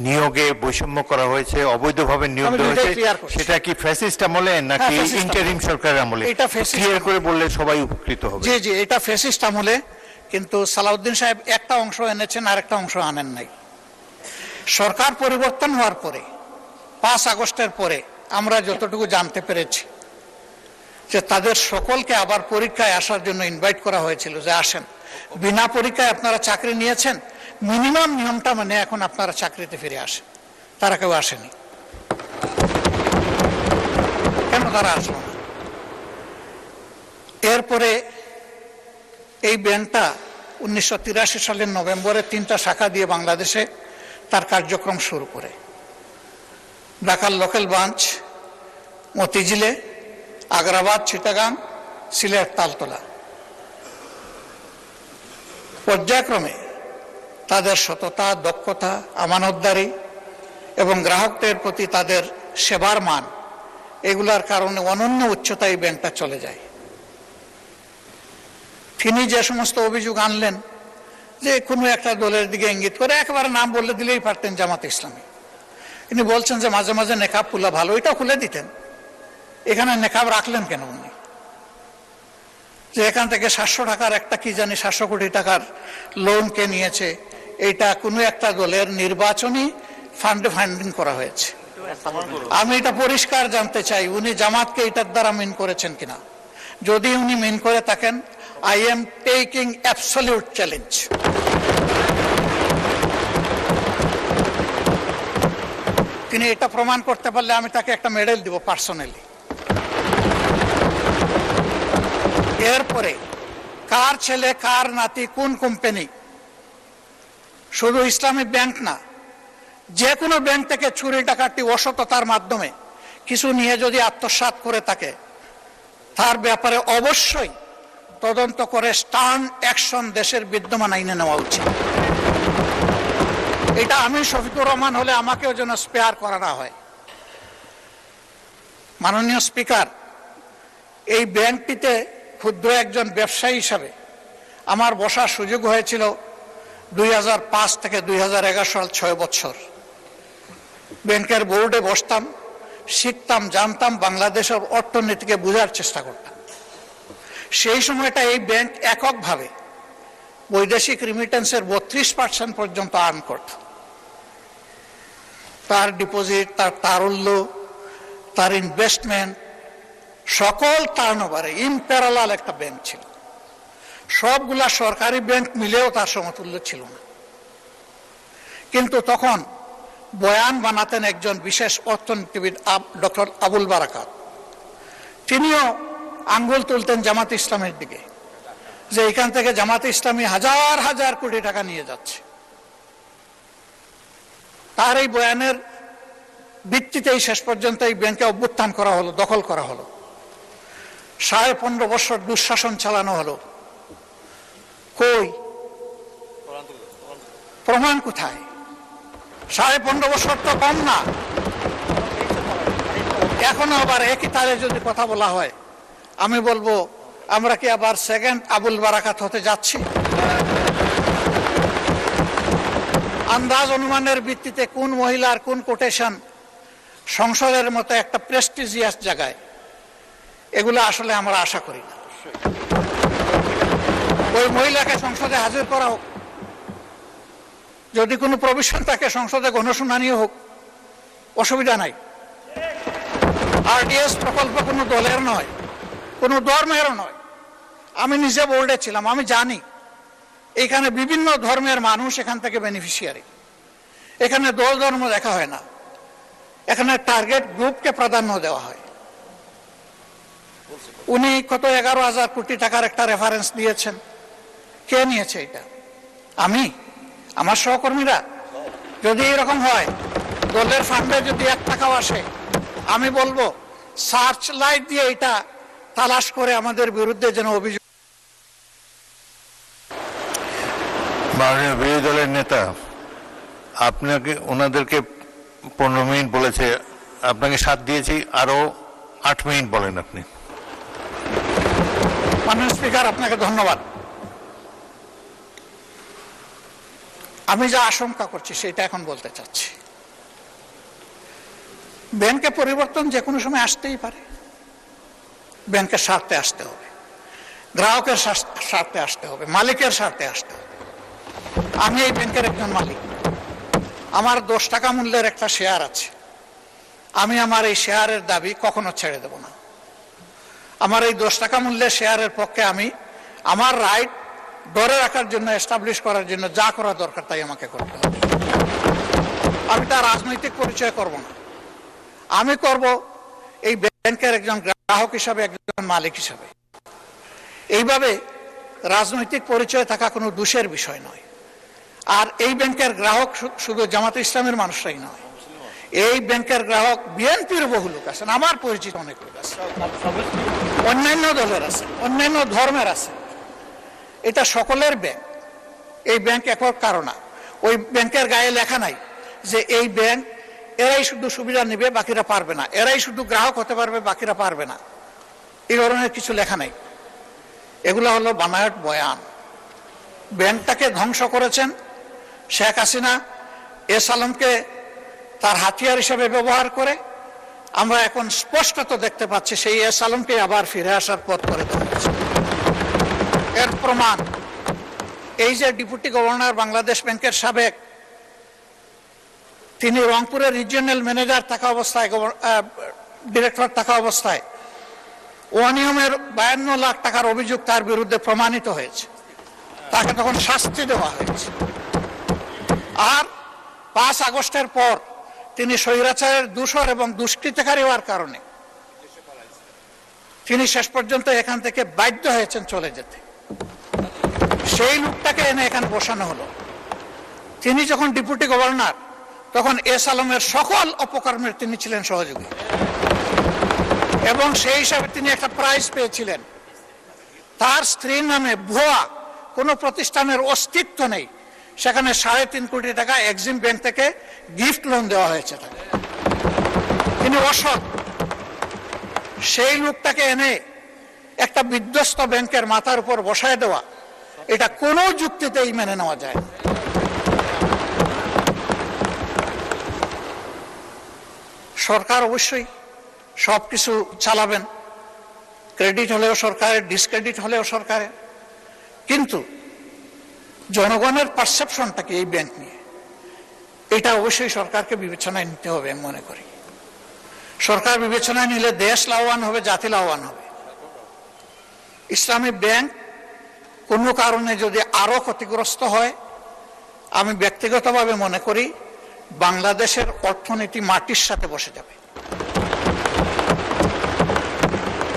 নিয়োগে বৈষম্য করা হয়েছে, অবৈধভাবে নিয়োগ আমি দেওয়া এটাই হয়েছে, clear করছি। সেটা কি ফ্যাসিস্ট আমলে নাকি fascist আমলে। ইন্টারিম সরকারের আমলে? এটা fascist ক্লিয়ার আমলে। করে বললে সবাই উপকৃত হবে। জি জি, এটা ফ্যাসিস্ট আমলে, কিন্তু সালাউদ্দিন সাহেব একটা অংশ এনেছেন আর একটা অংশ আনেন নাই। সরকার পরিবর্তন হওয়ার পরে 5 আগস্টের পরে আমরা যতটুকু জানতে পেরেছি যে তাদের সকলকে আবার পরীক্ষায় আসার জন্য ইনভাইট করা হয়েছিল, যে আসেন, বিনা পরীক্ষায় আপনারা চাকরি নিয়েছেন, মিনিমাম নিয়মটা মানে এখন আপনারা চাকরিতে ফিরে আসেন। তারা কেউ আসেনি। কেন তারা আসলো না? এরপরে এই ব্যাংকটা 1983 সালের নভেম্বরে 3টা শাখা দিয়ে বাংলাদেশে তার কার্যক্রম শুরু করে। ঢাকার লোকাল ব্রাঞ্চ মতিঝিলে, আগ্রাবাদ, চিটাগাং, সিলেট, তালতলা। পর্যায়ক্রমে তাদের সততা, দক্ষতা, আমানতদারি এবং গ্রাহকদের প্রতি তাদের সেবার মান, এগুলার কারণে অনন্য উচ্চতায় ব্যাংকটা চলে যায়। তিনি যে সমস্ত অভিযোগ আনলেন, যে কোনো একটা দলের দিকে ইঙ্গিত করে, একেবারে নাম বলে দিলেই পারতেন জামাত ইসলামী। তিনি বলছেন যে মাঝে মাঝে নেকাব খুলা ভালো, এটা খুলে দিতেন, এখানে নেকাব রাখলেন কেন উনি? যে এখান থেকে 700 টাকার একটা কি জানি 700 কোটি টাকার লোন কে নিয়েছে, এইটা কোনো একটা দলের নির্বাচনী ফান্ডে ফান্ডিং করা হয়েছে। আমি এটা পরিষ্কার জানতে চাই, উনি জামাতকে এটার দ্বারা মিন করেছেন কিনা। যদি উনি মিন করে থাকেন, I am taking absolute challenge. তিনি এটা প্রমাণ করতে পারলে আমি তাকে একটা মেডেল দিব পার্সোনালি। এরপরে কার ছেলে, কার নাতি, কোন কোম্পানি, শুধু ইসলামী ব্যাংক না, যে কোনো ব্যাংক থেকে চুরি ডাকাতি অসততার মাধ্যমে কিছু নিয়ে যদি আত্মসাৎ করে থাকে, তার ব্যাপারে অবশ্যই তদন্ত করে স্টার্ন অ্যাকশন দেশের বিদ্যমান আইনে নেওয়া উচিত। এটা আমি শফিকুর রহমান হলে আমাকেও যেন স্পেয়ার করা না হয়। মাননীয় স্পিকার, এই ব্যাংকটিতে ক্ষুদ্র একজন ব্যবসায়ী হিসাবে আমার বসার সুযোগ হয়েছিল 2005 থেকে 2011 সাল, 6 বছর। ব্যাংকের বোর্ডে বসতাম, শিখতাম, জানতাম, বাংলাদেশের অর্থনীতিকে বোঝার চেষ্টা করতাম। সেই সময়টা এই ব্যাংক এককভাবে বৈদেশিক রিমিটেন্সের 32% পর্যন্ত আর্ন করত। তার ডিপোজিট, তার তারল্য, তার ইনভেস্টমেন্ট, সকল টার্নওভারে ইম্প্যারালাল একটা ব্যাংক ছিল। সবগুলা সরকারি ব্যাংক মিলেও তার সমতুল্য ছিল না। কিন্তু তখন বয়ান বানাতেন একজন বিশেষ অর্থনীতিবিদ, ডক্টর আবুল বারাকাত। তিনিও আঙ্গুল তুলতেন জামাত ইসলামের দিকে, যে এখান থেকে জামাত ইসলামী হাজার হাজার কোটি টাকা নিয়ে যাচ্ছে। তার এই বয়ানের ভিত্তিতেই শেষ পর্যন্ত এই ব্যাংকে অভ্যুত্থান করা হলো, দখল করা হলো, 15.5 বছর দুঃশাসন চালানো হলো। কই প্রমাণ কোথায়? 15.5 বছর তো কম না। এখনো আবার একই তালে যদি কথা বলা হয়, আমি বলবো আমরা কি আবার সেকেন্ড আবুল বারাকাত হতে যাচ্ছি? আন্দাজ অনুমানের ভিত্তিতে কোন মহিলার কোন কোটেশন সংসদের মতো একটা প্রেস্টিজিয়াস জায়গায়, এগুলো আসলে আমরা আশা করি না। ওই মহিলাকে সংসদে হাজির করা হোক, যদি কোনো প্রভিশন থাকে সংসদে গণশুনানিও হোক, অসুবিধা নাই। আরডিএস প্রকল্প কোনো দলের নয়, কোনো ধর্মেরও নয়। আমি নিজে বোর্ডে ছিলাম, আমি জানি এখানে বিভিন্ন ধর্মের মানুষ এখান থেকে বেনিফিশিয়ারি। এখানে দল ধর্ম দেখা হয় না, এখানে টার্গেট গ্রুপকে প্রাধান্য দেওয়া হয়। উনি কত 11,000 কোটি টাকার একটা রেফারেন্স দিয়েছেন। কে নিয়েছে এটা? আমি, আমার সহকর্মীরা? যদি এরকম হয়, দলের ফান্ডে যদি 1 টাকাও আসে, আমি বলবো সার্চ লাইট দিয়ে এটা তালাশ করে আমাদের বিরুদ্ধে যেন অভিযোগ। মাননীয় বিরোধী দলের নেতা আপনাকে, ওনাদেরকে 15 মিনিট বলেছে, আপনাকে 7 দিয়েছি, আরো 8 মিনিট বলেন আপনি। মাননীয় স্পিকার, আপনাকে ধন্যবাদ। আমি যা আশঙ্কা করছি সেটা এখন বলতে চাচ্ছি। ব্যাংকে পরিবর্তন যে কোনো সময় আসতেই পারে। ব্যাংকের স্বার্থে আসতে হবে, গ্রাহকের স্বার্থে আসতে হবে, মালিকের স্বার্থে আসতে হবে। আমি এই ব্যাংকের একজন মালিক, আমার 10 টাকা মূল্যের একটা শেয়ার আছে। আমি আমার এই শেয়ারের দাবি কখনো ছেড়ে দেব না। আমার এই 10 টাকা মূল্যের শেয়ারের পক্ষে আমি আমার রাইট ধরে রাখার জন্য, এস্টাবলিশ করার জন্য যা করা দরকার তাই আমাকে করতে হবে। আমি তার রাজনৈতিক পরিচয় করব না, আমি করব এই ব্যাংকের একজন গ্রাহক হিসাবে, একজন মালিক হিসাবে। এইভাবে রাজনৈতিক পরিচয় থাকা কোনো দোষের বিষয় নয়। আর এই ব্যাংকের গ্রাহক শুধু জামাতে ইসলামের মানুষরাই নয়, এই ব্যাংকের গ্রাহক বিএনপির বহু লোক আছেন, আমার পরিচিত অনেক লোক আছে, অন্যান্য দলের আছে, অন্যান্য ধর্মের আছে। এটা সকলের ব্যাংক। এই ব্যাংক একক কারণ না, ওই ব্যাংকের গায়ে লেখা নাই যে এই ব্যাংক এরাই শুধু সুবিধা নেবে বাকিরা পারবে না, এরাই শুধু গ্রাহক হতে পারবে বাকিরা পারবে না, এই ধরনের কিছু লেখা নাই। এগুলো হলো বানায়ট বয়ান। ব্যাংকটাকে ধ্বংস করেছেন শেখ হাসিনা এস আলমকে তার হাতিয়ার হিসেবে ব্যবহার করে। আমরা এখন স্পষ্টত দেখতে পাচ্ছি সেই এস আলমকে আবার ফিরে আসার পথ করে দেওয়া হয়েছে। এর প্রমাণ এই যে ডেপুটি গভর্নর বাংলাদেশ ব্যাংকের সাবেক, তিনি রংপুরের রিজিওনাল ম্যানেজার থাকা অবস্থায়, ডিরেক্টর থাকা অবস্থায় অনিয়মের 52 লাখ টাকার অভিযোগ তার বিরুদ্ধে প্রমাণিত হয়েছে, তাকে তখন শাস্তি দেওয়া হয়েছে। আর 5 আগস্টের পর তিনি স্বৈরাচারের দূষর এবং দুষ্কৃতকারী হওয়ার কারণে তিনি শেষ পর্যন্ত এখান থেকে বাধ্য হয়েছেন চলে যেতে। সেই লোকটাকে এনে এখানে বসানো হলো। তিনি যখন ডেপুটি গভর্নর, তখন এস আলমের সকল অপকর্মের তিনি ছিলেন সহযোগী, এবং সেই হিসাবে তিনি একটা প্রাইজ পেয়েছিলেন। তার স্ত্রীর নামে ভুয়া কোনো প্রতিষ্ঠানের অস্তিত্ব নেই, সেখানে 3.5 কোটি টাকা এক্সিম ব্যাংক থেকে গিফট লোন দেওয়া হয়েছে তাকে। তিনি অসৎ। সেই লোকটাকে এনে একটা বিধ্বস্ত ব্যাংকের মাথার উপর বসায় দেওয়া, এটা কোনো যুক্তিতেই মেনে নেওয়া যায় না। সরকার অবশ্যই সবকিছু চালাবেন, ক্রেডিট হলেও সরকারের, ডিসক্রেডিট হলেও সরকারের, কিন্তু জনগণের পারসেপশনটা কি এই ব্যাংক নিয়ে, এটা অবশ্যই সরকারকে বিবেচনায় নিতে হবে আমি মনে করি। সরকার বিবেচনায় নিলে দেশ লাভবান হবে, জাতি লাভবান হবে। ইসলামী ব্যাংক কোনো কারণে যদি আরো ক্ষতিগ্রস্ত হয়, আমি ব্যক্তিগতভাবে মনে করি বাংলাদেশের অর্থনীতি মাটির সাথে বসে যাবে।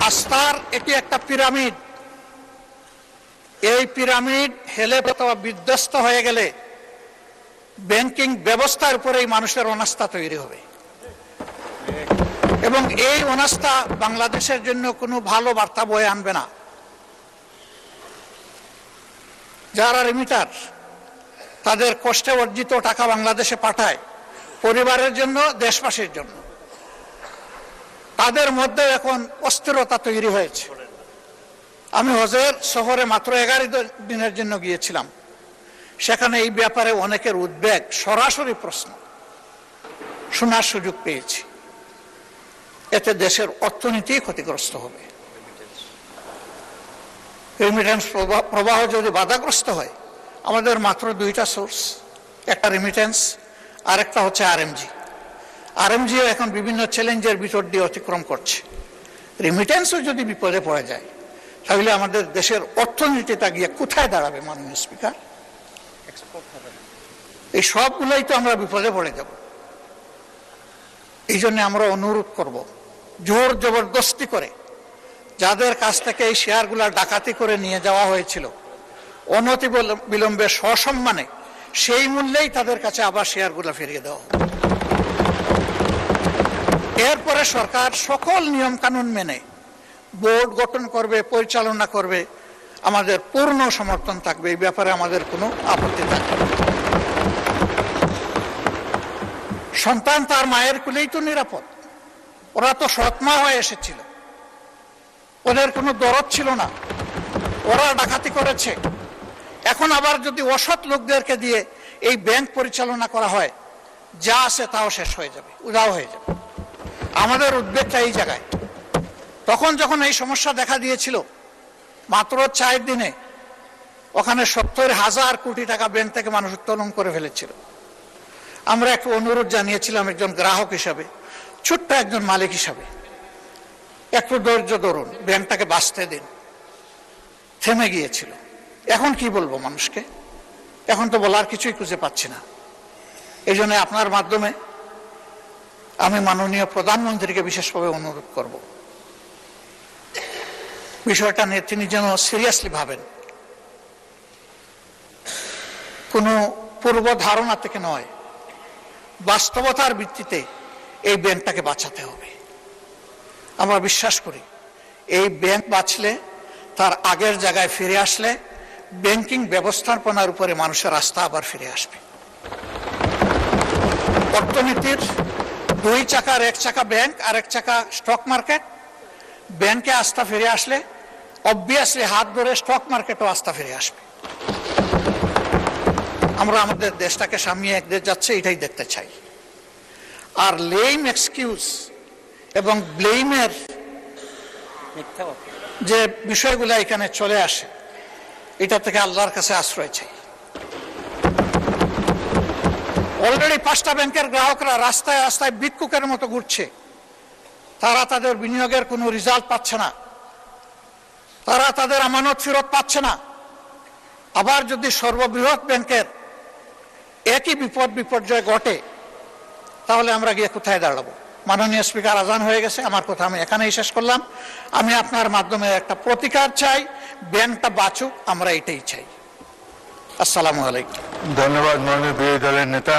আস্থার এটি একটা পিরামিড। এই পিরামিড হেলে অথবা বিধ্বস্ত হয়ে গেলে ব্যাংকিং ব্যবস্থার উপরেই মানুষের অনাস্থা তৈরি হবে, এবং এই অনাস্থা বাংলাদেশের জন্য কোনো ভালো বার্তা বয়ে আনবে না। যারা রিমিটার, তাদের কষ্টে অর্জিত টাকা বাংলাদেশে পাঠায় পরিবারের জন্য, দেশবাসীর জন্য, তাদের মধ্যে এখন অস্থিরতা তৈরি হয়েছে। আমি হজের সফরে মাত্র 11 দিনের জন্য গিয়েছিলাম। সেখানে এই ব্যাপারে অনেকের উদ্বেগ, সরাসরি প্রশ্ন শোনার সুযোগ পেয়েছি। এতে দেশের অর্থনীতি ক্ষতিগ্রস্ত হবে। রেমিটেন্স প্রবাহ যদি বাধাগ্রস্ত হয়, আমাদের মাত্র 2টা সোর্স, একটা রেমিটেন্স আর একটা হচ্ছে আরএমজি। আরএমজিও এখন বিভিন্ন চ্যালেঞ্জের ভিতর দিয়ে অতিক্রম করছে। রেমিটেন্সও যদি বিপদে পড়ে যায়, তাহলে আমাদের দেশের অর্থনীতিটা গিয়ে কোথায় দাঁড়াবে মাননীয় স্পিকার? এই সবগুলোই তো আমরা বিপদে পড়ে যাব। এই জন্য আমরা অনুরোধ করব, জোর জবরদস্তি করে যাদের কাছ থেকে এই শেয়ারগুলা ডাকাতি করে নিয়ে যাওয়া হয়েছিল, অনতি বিলম্বে সসম্মানে সেই মূল্যেই তাদের কাছে আবার শেয়ারগুলা ফিরিয়ে দেওয়া। এরপরে সরকার সকল নিয়ম কানুন মেনে বোর্ড গঠন করবে, পরিচালনা করবে, আমাদের পূর্ণ সমর্থন থাকবে। এই ব্যাপারে আমাদের কোনো আপত্তি থাকবে না। সন্তান তার মায়ের কুলেই তো নিরাপদ। ওরা তো সৎমা হয়ে এসেছিল, ওদের কোনো দরদ ছিল না, ওরা ডাকাতি করেছে। এখন আবার যদি অসৎ লোকদেরকে দিয়ে এই ব্যাংক পরিচালনা করা হয়, যা আছে তাও শেষ হয়ে যাবে, উধাও হয়ে যাবে। আমাদের উদ্বেগটা এই জায়গায়। তখন যখন এই সমস্যা দেখা দিয়েছিল, মাত্র 4 দিনে ওখানে 70,000 কোটি টাকা ব্যাংক থেকে মানুষ উত্তোলন করে ফেলেছিল। আমরা একটু অনুরোধ জানিয়েছিলাম একজন গ্রাহক হিসাবে, ছোট্ট একজন মালিক হিসাবে, একটু ধৈর্য ধরুন, ব্যাংকটাকে বাঁচতে দিন। থেমে গিয়েছিল। এখন কি বলবো মানুষকে? এখন তো বলার কিছুই খুঁজে পাচ্ছি না। এই জন্য আপনার মাধ্যমে আমি মাননীয় প্রধানমন্ত্রীকে বিশেষভাবে অনুরোধ করব, বিষয়টা নিয়ে তিনি যেন সিরিয়াসলি ভাবেন। কোনো পূর্ব ধারণা থেকে নয়, বাস্তবতার ভিত্তিতে এই ব্যাংকটাকে বাঁচাতে হবে। আমরা বিশ্বাস করি এই ব্যাংক বাঁচলে, তার আগের জায়গায় ফিরে আসলে, ব্যাংকিং ব্যবস্থাপনার উপরে মানুষের আস্থা আবার ফিরে আসবে। অর্থনীতির 2 চাকার 1 চাকা ব্যাংক আর 1 চাকা স্টক মার্কেট। ব্যাংকে আস্থা ফিরে আসলে অবভিয়াসলি হাত ধরে স্টক মার্কেটও আস্থা ফিরে আসবে। আমরা আমাদের দেশটাকে সামনে একদিকে যাচ্ছে, এটাই দেখতে চাই। আর লেম এক্সকিউজ এবং ব্লেমের যে বিষয়গুলো এখানে চলে আসে, এটা থেকে আল্লাহর কাছে আশ্রয় চাই। অলরেডি 5টা ব্যাংকের গ্রাহকরা রাস্তায় রাস্তায় ভিক্ষুকের মতো ঘুরছে। তারা তাদের বিনিয়োগের কোনো রেজাল্ট পাচ্ছে না, তারা তাদের আমানত ফেরত পাচ্ছে না। আবার যদি সর্ববৃহৎ ব্যাংকের একই বিপর্যয় ঘটে, তাহলে আমরা গিয়ে কোথায় দাঁড়াবো? মাননীয় স্পিকার, আজান হয়ে গেছে, আমার কথা আমি এখানেই শেষ করলাম। আমি আপনার মাধ্যমে একটা প্রতিকার চাই, ব্যাংকটা বাঁচুক, আমরা এটাই চাই। আসসালামু আলাইকুম। ধন্যবাদ মাননীয় বিরোধী দলের নেতা।